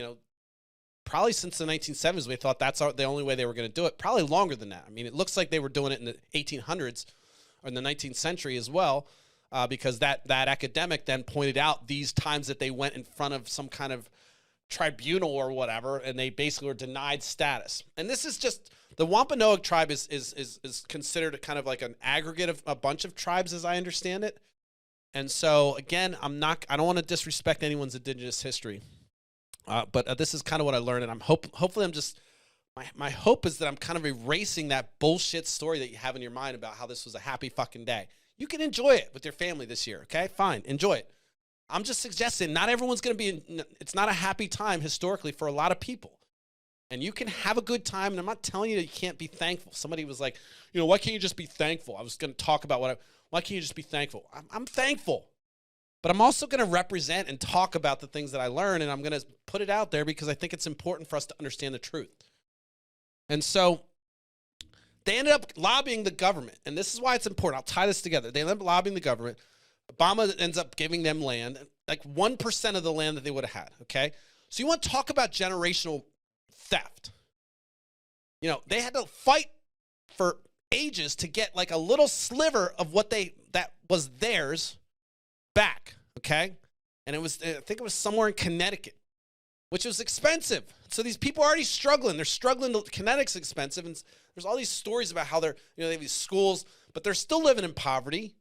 probably since the 1970s. We thought that's the only way they were going to do it. Probably longer than that. I mean, it looks like they were doing it in the 1800s or in the 19th century as well, because that academic then pointed out these times that they went in front of some kind of tribunal or whatever, and they basically were denied status. And this is just, the Wampanoag tribe is considered a kind of like an aggregate of a bunch of tribes, as I understand it. And so, again, I don't want to disrespect anyone's indigenous history, but this is kind of what I learned, and hopefully I'm just My hope is that I'm kind of erasing that bullshit story that you have in your mind about how this was a happy fucking day. You can enjoy it with your family this year, okay? Fine, enjoy it. I'm just suggesting not everyone's going to be, it's not a happy time historically for a lot of people. And you can have a good time, and I'm not telling you that you can't be thankful. Somebody was like, why can't you just be thankful? I was going to talk about why can't you just be thankful? I'm thankful. But I'm also going to represent and talk about the things that I learn, and I'm going to put it out there because I think it's important for us to understand the truth. And so they ended up lobbying the government, and this is why it's important. I'll tie this together. They ended up lobbying the government. Obama ends up giving them land, like 1% of the land that they would have had, okay? So you want to talk about generational theft. They had to fight for ages to get like a little sliver of that was theirs back, okay? And I think it was somewhere in Connecticut, which was expensive. So these people are already struggling. They're struggling. Connecticut's expensive, and there's all these stories about how they have these schools, but they're still living in poverty.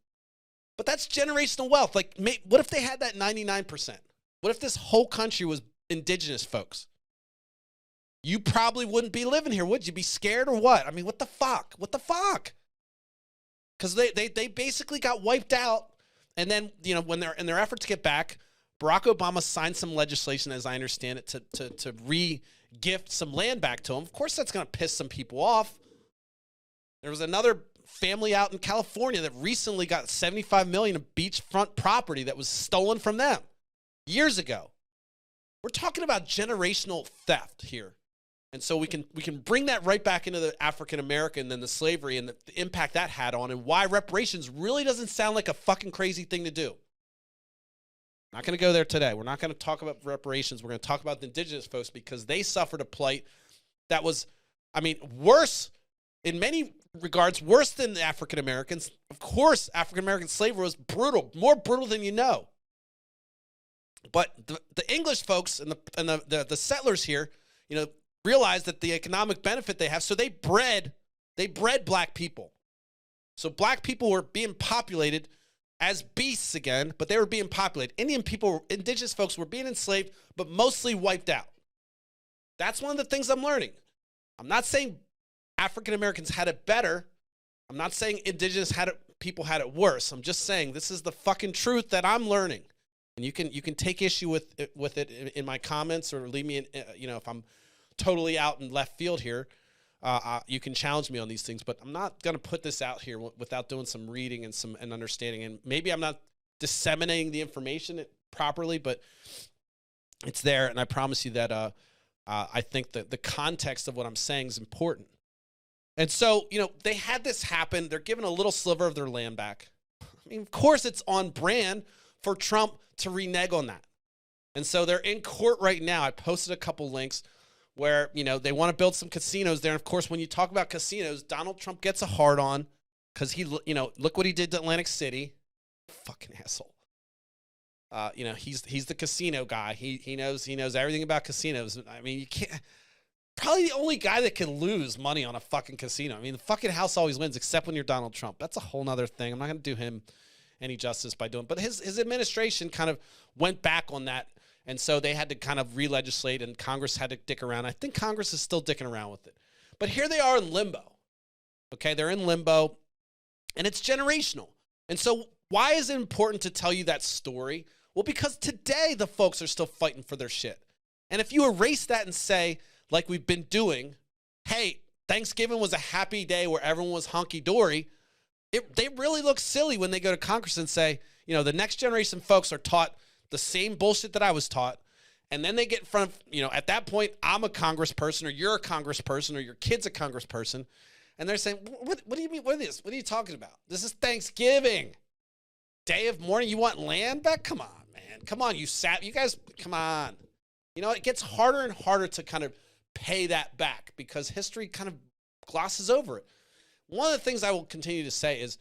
But that's generational wealth. Like, what if they had that 99%? What if this whole country was indigenous folks? You probably wouldn't be living here, would you? Be scared or what? I mean, what the fuck? What the fuck? Because they basically got wiped out, and then when they're in their effort to get back, Barack Obama signed some legislation, as I understand it, to re-gift some land back to him. Of course, that's going to piss some people off. There was another family out in California that recently got $75 million of beachfront property that was stolen from them years ago. We're talking about generational theft here. And so we can bring that right back into the African American and then the slavery and the impact that had on, and why reparations really doesn't sound like a fucking crazy thing to do. Not going to go there today. We're not going to talk about reparations. We're going to talk about the indigenous folks because they suffered a plight that was, worse in many regards, worse than the African Americans. Of course, African American slavery was brutal, more brutal than you know. But the English folks and the settlers here, realized that the economic benefit they have, so they bred black people. So black people were being populated as beasts again, but they were being populated. Indigenous folks were being enslaved, but mostly wiped out. That's one of the things I'm learning. I'm not saying African Americans had it better. I'm not saying indigenous people had it worse. I'm just saying this is the fucking truth that I'm learning. And you can take issue with it in my comments, or leave me in, if I'm totally out in left field here. You can challenge me on these things, but I'm not going to put this out here without doing some reading and understanding. And maybe I'm not disseminating the information properly, but it's there. And I promise you that I think that the context of what I'm saying is important. And so, they had this happen. They're given a little sliver of their land back. Of course, it's on brand for Trump to renege on that. And so they're in court right now. I posted a couple links where, they want to build some casinos there. And of course, when you talk about casinos, Donald Trump gets a hard on because he, look what he did to Atlantic City. Fucking asshole. He's the casino guy. He knows everything about casinos. You can't, probably the only guy that can lose money on a fucking casino. The fucking house always wins, except when you're Donald Trump. That's a whole nother thing. I'm not going to do him any justice by doing, but his administration kind of went back on that. And so they had to kind of re-legislate, and Congress had to dick around. I think Congress is still dicking around with it. But here they are in limbo. Okay, they're in limbo, and it's generational. And so why is it important to tell you that story? Well, because today the folks are still fighting for their shit. And if you erase that and say, like we've been doing, hey, Thanksgiving was a happy day where everyone was hunky-dory, they really look silly when they go to Congress and say, the next generation folks are taught the same bullshit that I was taught. And then they get in front of, at that point, I'm a congressperson, or you're a congressperson, or your kid's a congressperson. And they're saying, what do you mean? What is this? What are you talking about? This is Thanksgiving. Day of mourning. You want land back? Come on, man. Come on, you guys, come on. It gets harder and harder to kind of pay that back because history kind of glosses over it. One of the things I will continue to say is,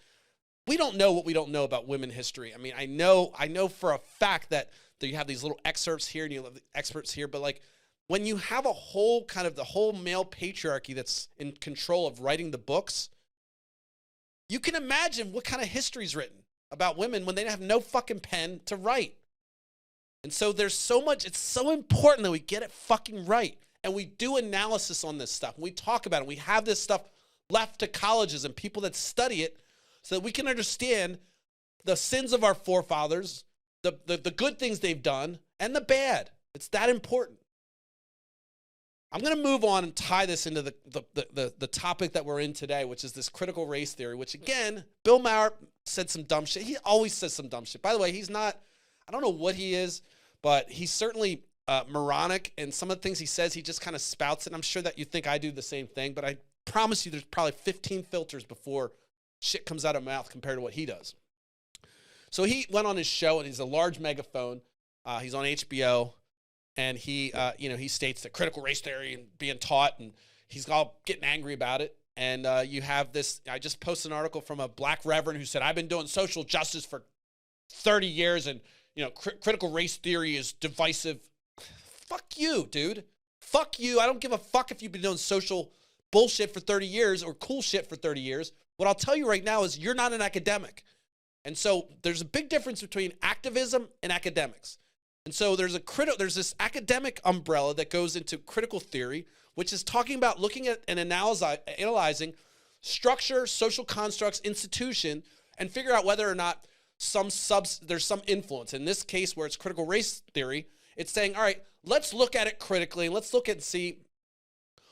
we don't know what we don't know about women history. I know for a fact that you have these little excerpts here and you have the experts here, but like when you have a whole kind of the whole male patriarchy that's in control of writing the books, you can imagine what kind of history is written about women when they have no fucking pen to write. And so there's so much, it's so important that we get it fucking right. and we do analysis on this stuff. We talk about it. We have this stuff left to colleges and people that study it so that we can understand the sins of our forefathers, the good things they've done, and the bad. It's that important. I'm going to move on and tie this into the topic that we're in today, which is this critical race theory, which, again, Bill Maher said some dumb shit. He always says some dumb shit. By the way, he's not, I don't know what he is, but he's certainly moronic, and some of the things he says, he just kind of spouts it. I'm sure that you think I do the same thing, but I promise you there's probably 15 filters before shit comes out of mouth compared to what he does. So he went on his show, and he's a large megaphone. He's on HBO. And he states that critical race theory and being taught, and he's all getting angry about it. And you have this, I just posted an article from a black reverend who said, I've been doing social justice for 30 years, and, critical race theory is divisive. Fuck you, dude. Fuck you. I don't give a fuck if you've been doing social bullshit for 30 years or cool shit for 30 years. What I'll tell you right now is you're not an academic. And so there's a big difference between activism and academics. And so there's this academic umbrella that goes into critical theory, which is talking about looking at and analyzing structure, social constructs, institution, and figure out whether or not there's some influence. In this case, where it's critical race theory, it's saying, all right, let's look at it critically, and let's look and see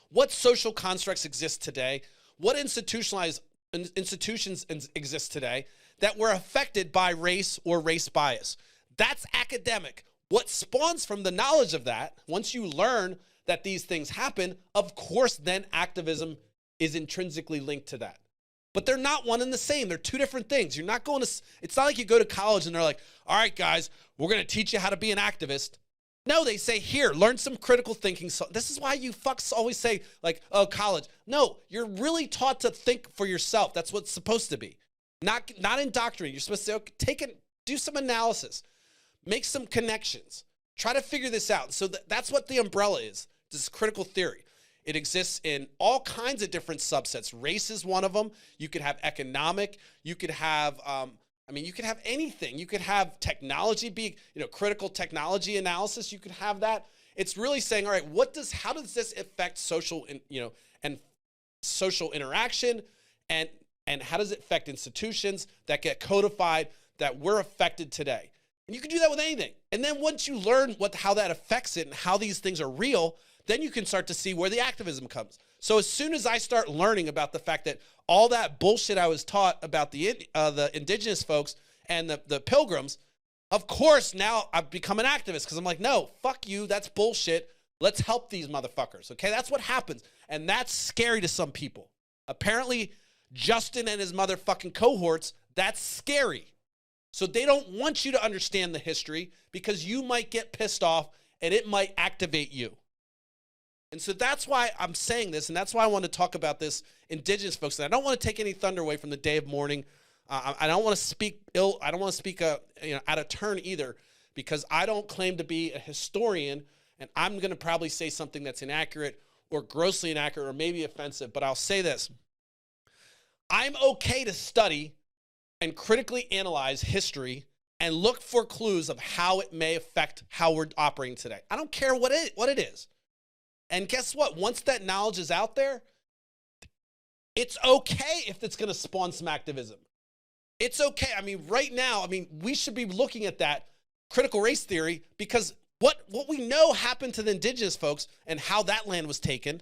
what social constructs exist today, what institutions exist today that were affected by race or race bias. That's academic. What spawns from the knowledge of that, once you learn that these things happen, of course, then activism is intrinsically linked to that. But they're not one and the same. They're two different things. You're not going to, it's not like you go to college and they're like, all right, guys, we're going to teach you how to be an activist. No, they say, here, learn some critical thinking. So this is why you fucks always say, like, oh, college. No, you're really taught to think for yourself. That's what it's supposed to be. Not indoctrinated. You're supposed to do some analysis. Make some connections. Try to figure this out. So that's what the umbrella is. This is critical theory. It exists in all kinds of different subsets. Race is one of them. You could have economic. You could have, you could have anything. You could have technology be, critical technology analysis. You could have that. It's really saying, all right, how does this affect social, and social interaction, and how does it affect institutions that get codified that we're affected today? And you can do that with anything. And then once you learn how that affects it and how these things are real, then you can start to see where the activism comes. So as soon as I start learning about the fact that all that bullshit I was taught about the indigenous folks and the pilgrims, of course, now I've become an activist because I'm like, no, fuck you. That's bullshit. Let's help these motherfuckers. Okay, that's what happens. And that's scary to some people. Apparently, Justin and his motherfucking cohorts, that's scary. So they don't want you to understand the history because you might get pissed off and it might activate you. And so that's why I'm saying this, and that's why I want to talk about this indigenous folks. And I don't want to take any thunder away from the day of mourning. I don't want to speak ill. I don't want to speak out of turn either, because I don't claim to be a historian, and I'm going to probably say something that's inaccurate or grossly inaccurate or maybe offensive. But I'll say this: I'm okay to study and critically analyze history and look for clues of how it may affect how we're operating today. I don't care what it is. And guess what? Once that knowledge is out there, it's okay if it's going to spawn some activism. It's okay. Right now, we should be looking at that critical race theory, because what we know happened to the indigenous folks and how that land was taken,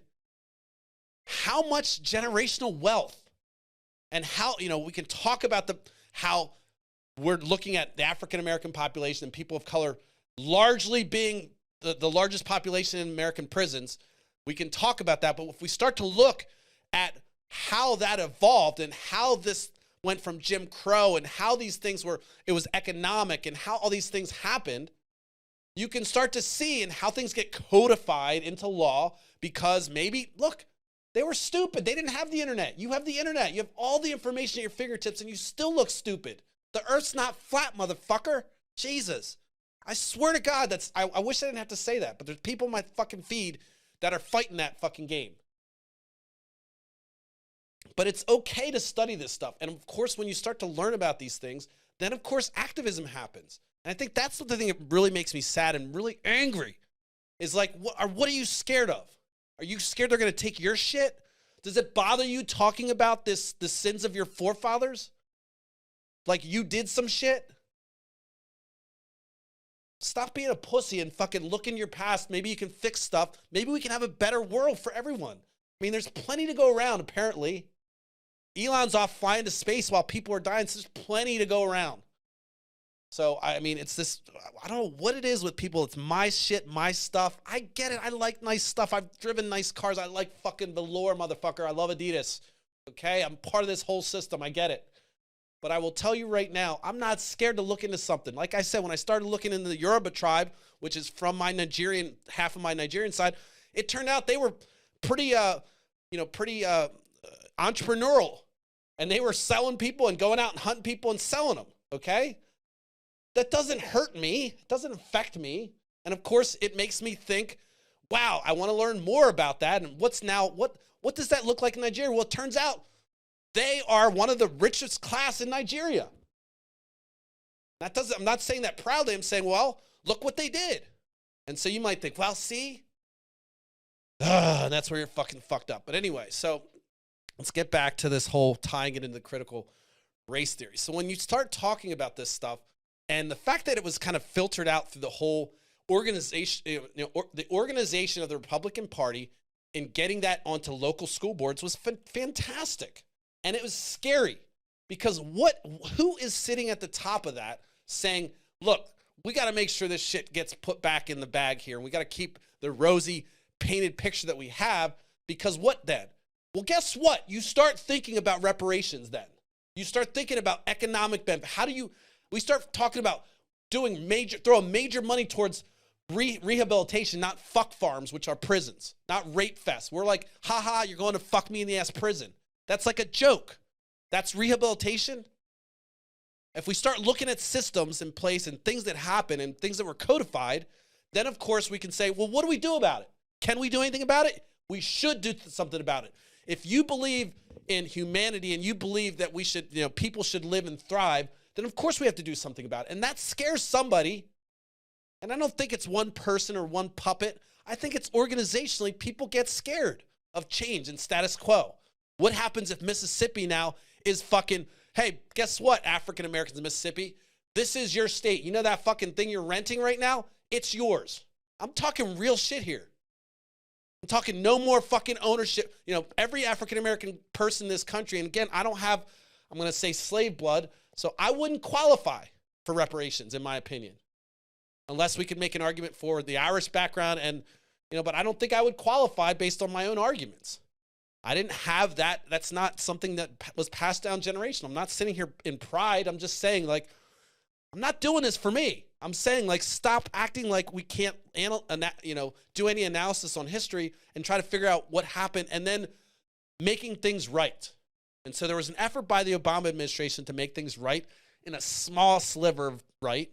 how much generational wealth, and how, we can talk about how we're looking at the African-American population and people of color largely being the largest population in American prisons. We can talk about that, but if we start to look at how that evolved and how this went from Jim Crow and how these things it was economic and how all these things happened, you can start to see and how things get codified into law because maybe, look, they were stupid. They didn't have the internet. You have the internet. You have all the information at your fingertips, and you still look stupid. The earth's not flat, motherfucker. Jesus. I swear to God, I wish I didn't have to say that, but there's people in my fucking feed that are fighting that fucking game. But it's okay to study this stuff. And of course, when you start to learn about these things, then of course activism happens. And I think that's the thing that really makes me sad and really angry is like, what are you scared of? Are you scared they're going to take your shit? Does it bother you talking about the sins of your forefathers? Like you did some shit? Stop being a pussy and fucking look in your past. Maybe you can fix stuff. Maybe we can have a better world for everyone. I mean, there's plenty to go around, apparently. Elon's off flying to space while people are dying, so there's plenty to go around. So, I mean, it's this, I don't know what it is with people. It's my shit, my stuff. I get it. I like nice stuff. I've driven nice cars. I like fucking velour, motherfucker. I love Adidas. Okay? I'm part of this whole system. I get it. But I will tell you right now, I'm not scared to look into something. Like I said, when I started looking into the Yoruba tribe, which is from my Nigerian, half of my Nigerian side, it turned out they were pretty entrepreneurial. And they were selling people and going out and hunting people and selling them. Okay? That doesn't hurt me. It doesn't affect me. And of course, it makes me think, wow, I want to learn more about that. And what does that look like in Nigeria? Well, it turns out they are one of the richest class in Nigeria. I'm not saying that proudly. I'm saying, well, look what they did. And so you might think, well, see? And that's where you're fucking fucked up. But anyway, so let's get back to this whole tying it into the critical race theory. So when you start talking about this stuff, and the fact that it was kind of filtered out through the whole organization, the organization of the Republican Party in getting that onto local school boards was fantastic. And it was scary because who is sitting at the top of that saying, look, we got to make sure this shit gets put back in the bag here. And we got to keep the rosy painted picture that we have, because what then? Well, guess what? You start thinking about reparations then. You start thinking about economic benefit. We start talking about throwing major money towards rehabilitation, not fuck farms, which are prisons, not rape fests. We're like, haha, you're going to fuck me in the ass prison. That's like a joke. That's rehabilitation. If we start looking at systems in place and things that happen and things that were codified, then of course we can say, well, what do we do about it? Can we do anything about it? We should do something about it. If you believe in humanity and you believe that people should live and thrive, then of course we have to do something about it. And that scares somebody. And I don't think it's one person or one puppet. I think it's organizationally, people get scared of change and status quo. What happens if Mississippi now is fucking, hey, guess what, African Americans in Mississippi? This is your state. You know that fucking thing you're renting right now? It's yours. I'm talking real shit here. I'm talking no more fucking ownership. Every African American person in this country, and again, I'm going to say slave blood, so I wouldn't qualify for reparations, in my opinion, unless we could make an argument for the Irish background but I don't think I would qualify based on my own arguments. I didn't have that. That's not something that was passed down generation. I'm not sitting here in pride. I'm just saying, like, I'm not doing this for me. I'm saying, like, stop acting like we can't, do any analysis on history and try to figure out what happened and then making things right. And so there was an effort by the Obama administration to make things right in a small sliver of right.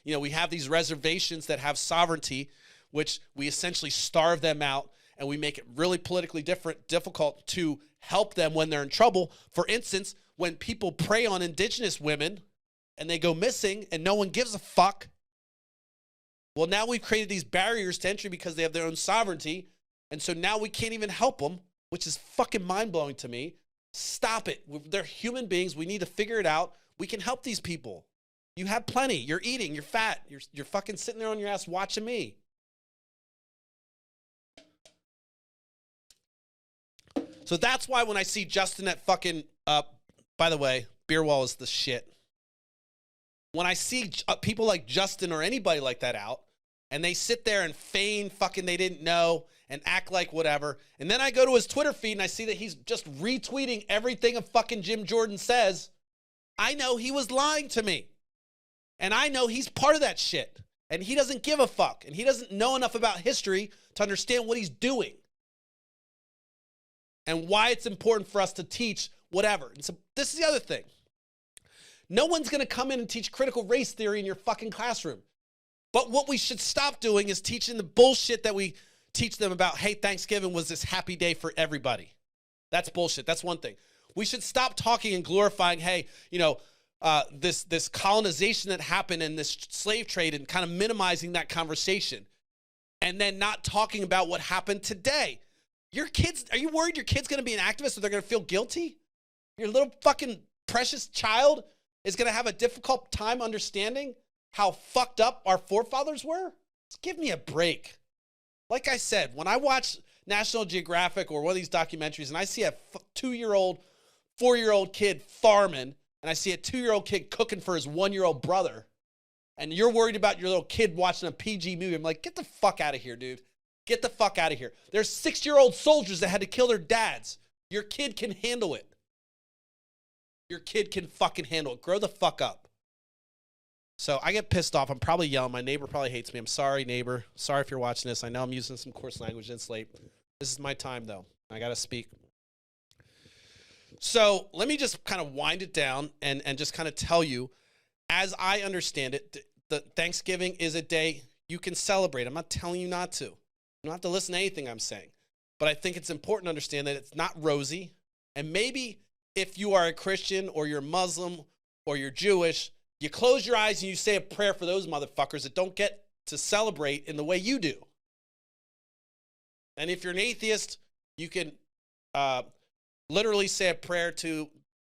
We have these reservations that have sovereignty, which we essentially starve them out, and we make it really politically difficult to help them when they're in trouble. For instance, when people prey on indigenous women and they go missing and no one gives a fuck, well, now we've created these barriers to entry because they have their own sovereignty, and so now we can't even help them, which is fucking mind-blowing to me. Stop it. They're human beings. We need to figure it out. We can help these people. You have plenty. You're eating. You're fat. You're fucking sitting there on your ass watching me. So that's why when I see Justin at fucking, by the way, Beer Wall is the shit. When I see people like Justin or anybody like that out, and they sit there and feign fucking they didn't know and act like whatever, and then I go to his Twitter feed and I see that he's just retweeting everything a fucking Jim Jordan says, I know he was lying to me. And I know he's part of that shit. And he doesn't give a fuck. And he doesn't know enough about history to understand what he's doing. And why it's important for us to teach whatever. And so this is the other thing. No one's going to come in and teach critical race theory in your fucking classroom. But what we should stop doing is teaching the bullshit that we teach them about, hey, Thanksgiving was this happy day for everybody. That's bullshit. That's one thing. We should stop talking and glorifying, hey, this colonization that happened and this slave trade and kind of minimizing that conversation and then not talking about what happened today. Your kids, are you worried your kid's going to be an activist or they're going to feel guilty? Your little fucking precious child is going to have a difficult time understanding how fucked up our forefathers were? Just give me a break. Like I said, when I watch National Geographic or one of these documentaries and I see a 2-year-old, 4-year-old kid farming, and I see a 2-year-old kid cooking for his 1-year-old brother, and you're worried about your little kid watching a PG movie, I'm like, get the fuck out of here, dude. Get the fuck out of here. There's 6-year-old soldiers that had to kill their dads. Your kid can handle it. Your kid can fucking handle it. Grow the fuck up. So I get pissed off. I'm probably yelling. My neighbor probably hates me. I'm sorry, neighbor. Sorry if you're watching this. I know I'm using some coarse language and it's late. This is my time, though. I got to speak. So let me just kind of wind it down and just kind of tell you, as I understand it, the Thanksgiving is a day you can celebrate. I'm not telling you not to. You don't have to listen to anything I'm saying. But I think it's important to understand that it's not rosy. And maybe if you are a Christian or you're Muslim or you're Jewish, you close your eyes and you say a prayer for those motherfuckers that don't get to celebrate in the way you do. And if you're an atheist, you can literally say a prayer to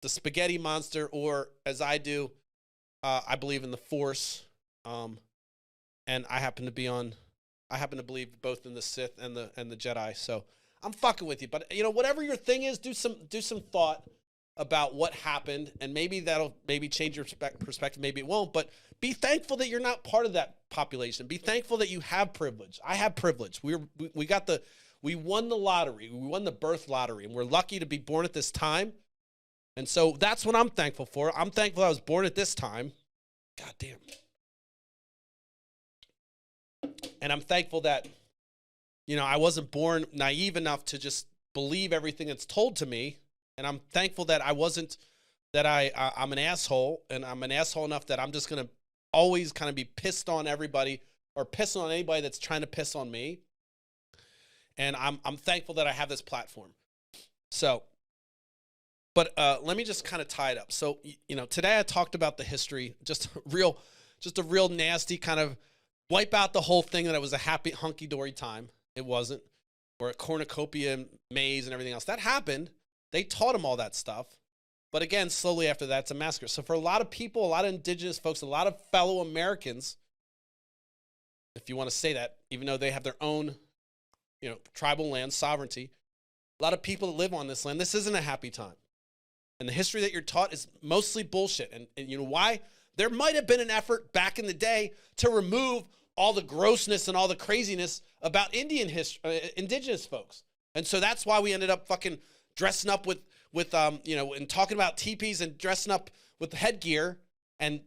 the spaghetti monster, or as I do, I believe in the Force. And I happen to believe both in the Sith and the Jedi. So I'm fucking with you. But whatever your thing is, do some thought about what happened, and maybe that'll change your perspective. Maybe it won't, but be thankful that you're not part of that population. Be thankful that you have privilege. I have privilege. We won the lottery. We won the birth lottery, and we're lucky to be born at this time. And so that's what I'm thankful for. I'm thankful I was born at this time. God damn. And I'm thankful that, I wasn't born naive enough to just believe everything that's told to me. And I'm thankful that I'm an asshole, and I'm an asshole enough that I'm just going to always kind of be pissed on everybody or pissing on anybody that's trying to piss on me. And I'm thankful that I have this platform. So, but let me just kind of tie it up. So, today I talked about the history, just a real nasty kind of wipe out the whole thing that it was a happy, hunky-dory time. It wasn't. Or a cornucopia maze and everything else. That happened. They taught them all that stuff. But again, slowly after that, it's a massacre. So for a lot of people, a lot of indigenous folks, a lot of fellow Americans, if you want to say that, even though they have their own, tribal land, sovereignty, a lot of people that live on this land, this isn't a happy time. And the history that you're taught is mostly bullshit. And you know why? There might have been an effort back in the day to remove all the grossness and all the craziness about indigenous folks. And so that's why we ended up fucking dressing up with and talking about teepees and dressing up with the headgear and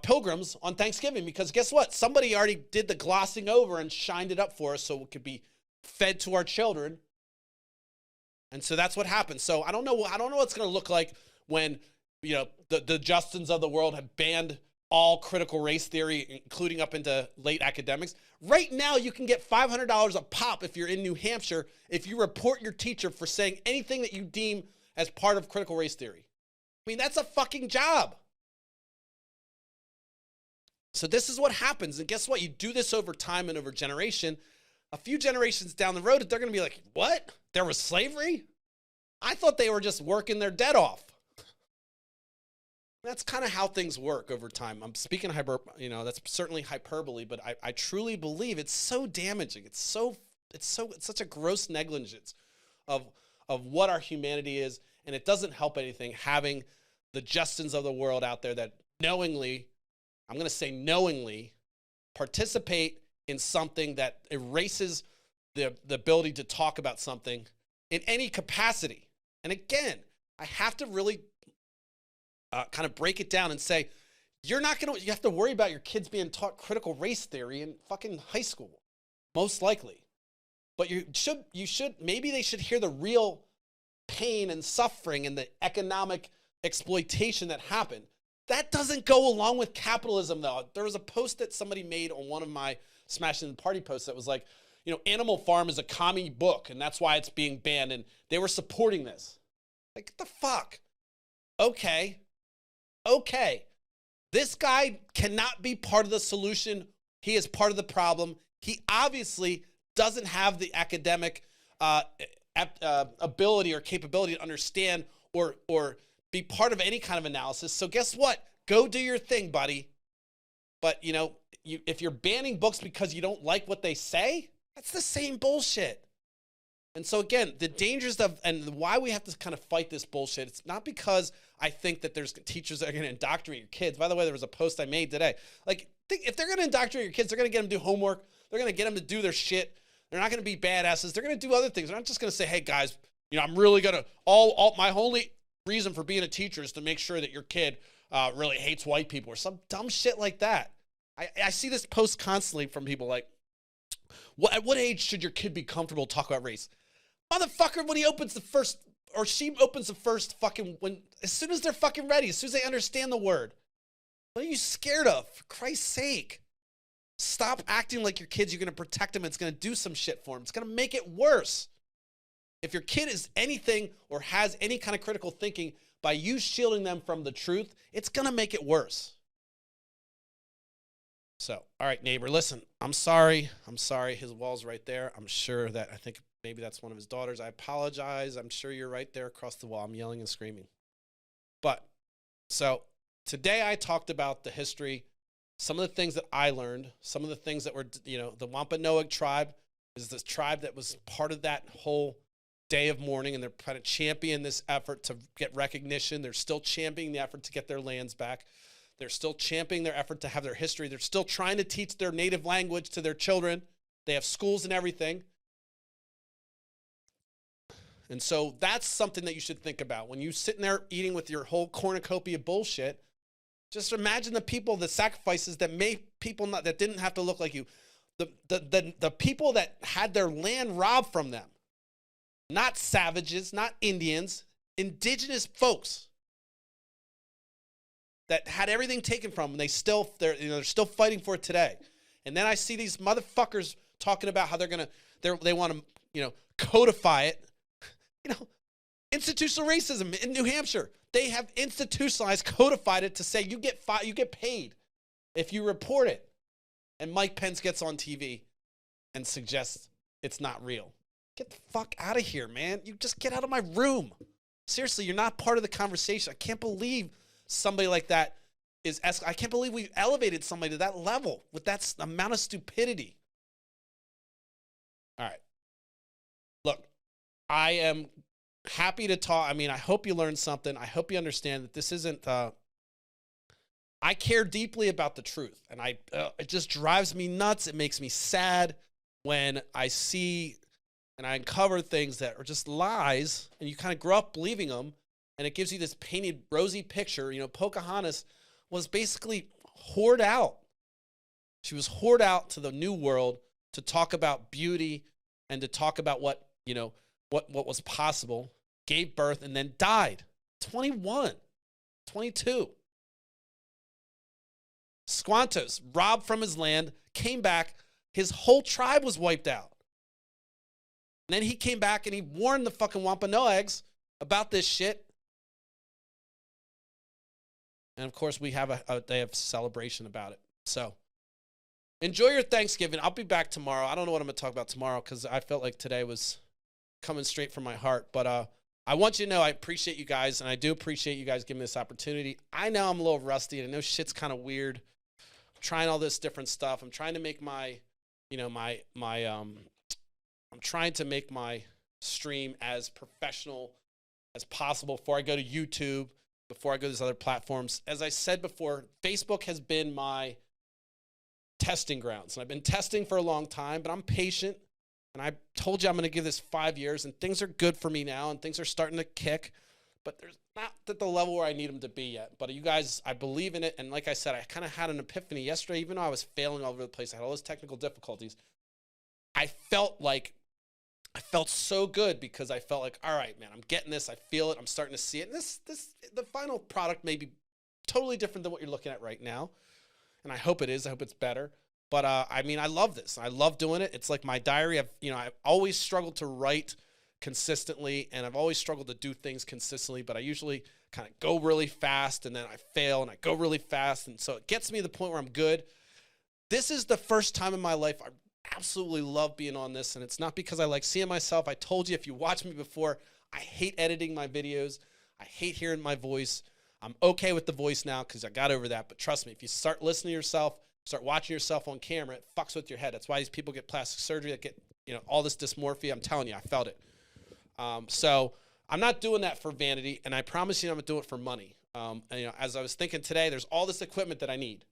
pilgrims on Thanksgiving. Because guess what? Somebody already did the glossing over and shined it up for us so it could be fed to our children. And so that's what happened. So I don't know what it's going to look like when, the Justins of the world have banned all critical race theory, including up into late academics. Right now, you can get $500 a pop if you're in New Hampshire if you report your teacher for saying anything that you deem as part of critical race theory. I mean, that's a fucking job. So this is what happens. And guess what? You do this over time and over generation. A few generations down the road, they're going to be like, what? There was slavery? I thought they were just working their dead off. That's kind of how things work over time. I'm speaking that's certainly hyperbole, but I truly believe it's so damaging. It's such a gross negligence of what our humanity is, and it doesn't help anything having the Justins of the world out there that knowingly participate in something that erases the ability to talk about something in any capacity. And again, I have to really kind of break it down and say, you have to worry about your kids being taught critical race theory in fucking high school, most likely. But maybe they should hear the real pain and suffering and the economic exploitation that happened. That doesn't go along with capitalism, though. There was a post that somebody made on one of my Smashing the Party posts that was like, Animal Farm is a commie book, and that's why it's being banned, and they were supporting this. Like, what the fuck? Okay. This guy cannot be part of the solution. He is part of the problem. He obviously doesn't have the academic ability or capability to understand or be part of any kind of analysis. So guess what? Go do your thing, buddy. But, if you're banning books because you don't like what they say, that's the same bullshit. And so, again, the dangers of and why we have to kind of fight this bullshit, it's not because I think that there's teachers that are going to indoctrinate your kids. By the way, there was a post I made today. Like, if they're going to indoctrinate your kids, they're going to get them to do homework. They're going to get them to do their shit. They're not going to be badasses. They're going to do other things. They're not just going to say, hey, guys, I'm really going to my only reason for being a teacher is to make sure that your kid really hates white people or some dumb shit like that. I see this post constantly from people like, at what age should your kid be comfortable to talk about race? Motherfucker, when he opens the first, or she opens the first fucking, as soon as they're fucking ready, as soon as they understand the word. What are you scared of? For Christ's sake. Stop acting like your kids, you're going to protect them. It's going to do some shit for them. It's going to make it worse. If your kid is anything or has any kind of critical thinking, by you shielding them from the truth, it's going to make it worse. So, all right, neighbor, listen, I'm sorry. His wall's right there. I'm sure that, I think maybe that's one of his daughters. I apologize. I'm sure you're right there across the wall. I'm yelling and screaming. But, so, today I talked about the history, some of the things that I learned, some of the things that were, the Wampanoag tribe is this tribe that was part of that whole day of mourning, and they're trying to champion this effort to get recognition. They're still championing the effort to get their lands back. They're still championing their effort to have their history. They're still trying to teach their native language to their children. They have schools and everything. And so that's something that you should think about. When you're sitting there eating with your whole cornucopia of bullshit, just imagine the people, the sacrifices that made people that didn't have to look like you. The people that had their land robbed from them. Not savages, not Indians, indigenous folks that had everything taken from them. They're still fighting for it today. And then I see these motherfuckers talking about how they want to, codify it. Institutional racism in New Hampshire. They have institutionalized, codified it to say you get paid if you report it. And Mike Pence gets on TV and suggests it's not real. Get the fuck out of here, man. You just get out of my room. Seriously, you're not part of the conversation. I can't believe somebody like that I can't believe we've elevated somebody to that level with that amount of stupidity. All right. Look, I am happy to talk. I hope you learned something. I hope you understand that this isn't, I care deeply about the truth, and it just drives me nuts. It makes me sad when I see and I uncover things that are just lies, and you kind of grow up believing them, and it gives you this painted, rosy picture. Pocahontas was basically whored out. She was whored out to the New World to talk about beauty and to talk about what was possible, gave birth, and then died. 21, 22. Squantos, robbed from his land, came back. His whole tribe was wiped out. And then he came back and he warned the fucking Wampanoags about this shit. And of course, we have a day of celebration about it. So enjoy your Thanksgiving. I'll be back tomorrow. I don't know what I'm going to talk about tomorrow because I felt like today was coming straight from my heart. But I want you to know I appreciate you guys, and I do appreciate you guys giving me this opportunity. I know I'm a little rusty, and I know shit's kind of weird. I'm trying all this different stuff. I'm trying to make I'm trying to make my stream as professional as possible before I go to YouTube, before I go to these other platforms. As I said before, Facebook has been my testing grounds. And I've been testing for a long time, but I'm patient. And I told you I'm going to give this 5 years, and things are good for me now, and things are starting to kick. But there's not at the level where I need them to be yet. But you guys, I believe in it. And like I said, I kind of had an epiphany yesterday, even though I was failing all over the place. I had all those technical difficulties. I felt so good because I felt like, all right, man, I'm getting this. I feel it. I'm starting to see it. And the final product may be totally different than what you're looking at right now. And I hope it is. I hope it's better. But I love this. I love doing it. It's like my diary. I've always struggled to write consistently, and I've always struggled to do things consistently, but I usually kind of go really fast, and then I fail, and I go really fast, and so it gets me to the point where I'm good. This is the first time in my life I absolutely love being on this, and it's not because I like seeing myself. I told you, if you watched me before, I hate editing my videos. I hate hearing my voice. I'm okay with the voice now because I got over that, but trust me, if you start listening to yourself, start watching yourself on camera, it fucks with your head. That's why these people get plastic surgery, that get, all this dysmorphia. I'm telling you, I felt it. So I'm not doing that for vanity, and I promise you I'm going to do it for money. And, as I was thinking today, there's all this equipment that I need.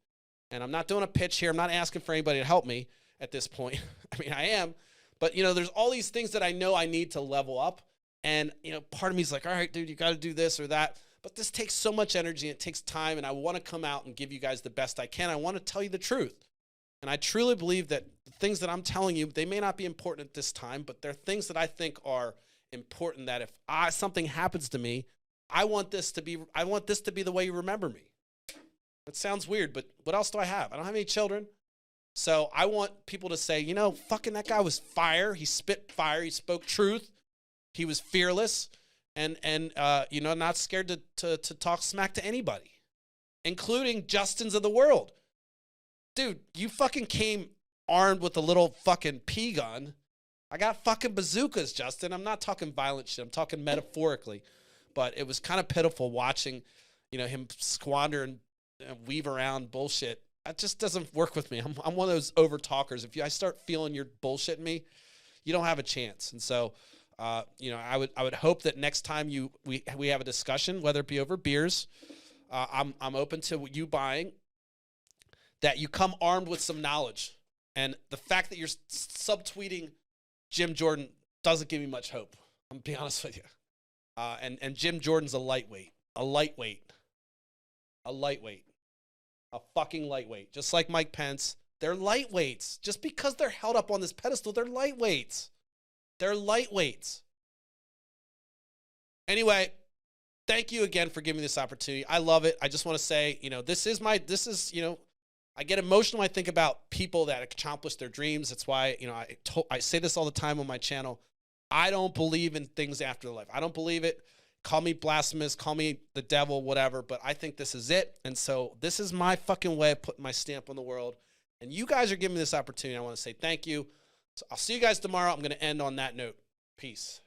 And I'm not doing a pitch here. I'm not asking for anybody to help me at this point. I mean, I am. But, there's all these things that I know I need to level up. And, part of me is like, all right, dude, you got to do this or that. But this takes so much energy. It takes time. And I want to come out and give you guys the best I can. I want to tell you the truth. And I truly believe that the things that I'm telling you, they may not be important at this time, but they're things that I think are important, that if something happens to me, I want this to be the way you remember me. It sounds weird, but what else do I have? I don't have any children. So I want people to say, fucking that guy was fire. He spit fire. He spoke truth. He was fearless and not scared to talk smack to anybody, including Justins of the world. Dude, you fucking came armed with a little fucking pea gun. I got fucking bazookas, Justin. I'm not talking violent shit. I'm talking metaphorically. But it was kind of pitiful watching, him squander and weave around bullshit. That just doesn't work with me. I'm one of those over talkers. If I start feeling you're bullshitting me, you don't have a chance. And so, I would hope that next time we have a discussion, whether it be over beers, I'm open to you buying, that you come armed with some knowledge. And the fact that you're subtweeting Jim Jordan doesn't give me much hope. I'm gonna be honest with you. And Jim Jordan's a fucking lightweight. Just like Mike Pence, they're lightweights. Just because they're held up on this pedestal, they're lightweights. Anyway, thank you again for giving me this opportunity. I love it. I just want to say, I get emotional when I think about people that accomplish their dreams. That's why, I say this all the time on my channel. I don't believe in things after life. I don't believe it. Call me blasphemous, call me the devil, whatever, but I think this is it. And so this is my fucking way of putting my stamp on the world. And you guys are giving me this opportunity. I want to say thank you. So I'll see you guys tomorrow. I'm going to end on that note. Peace.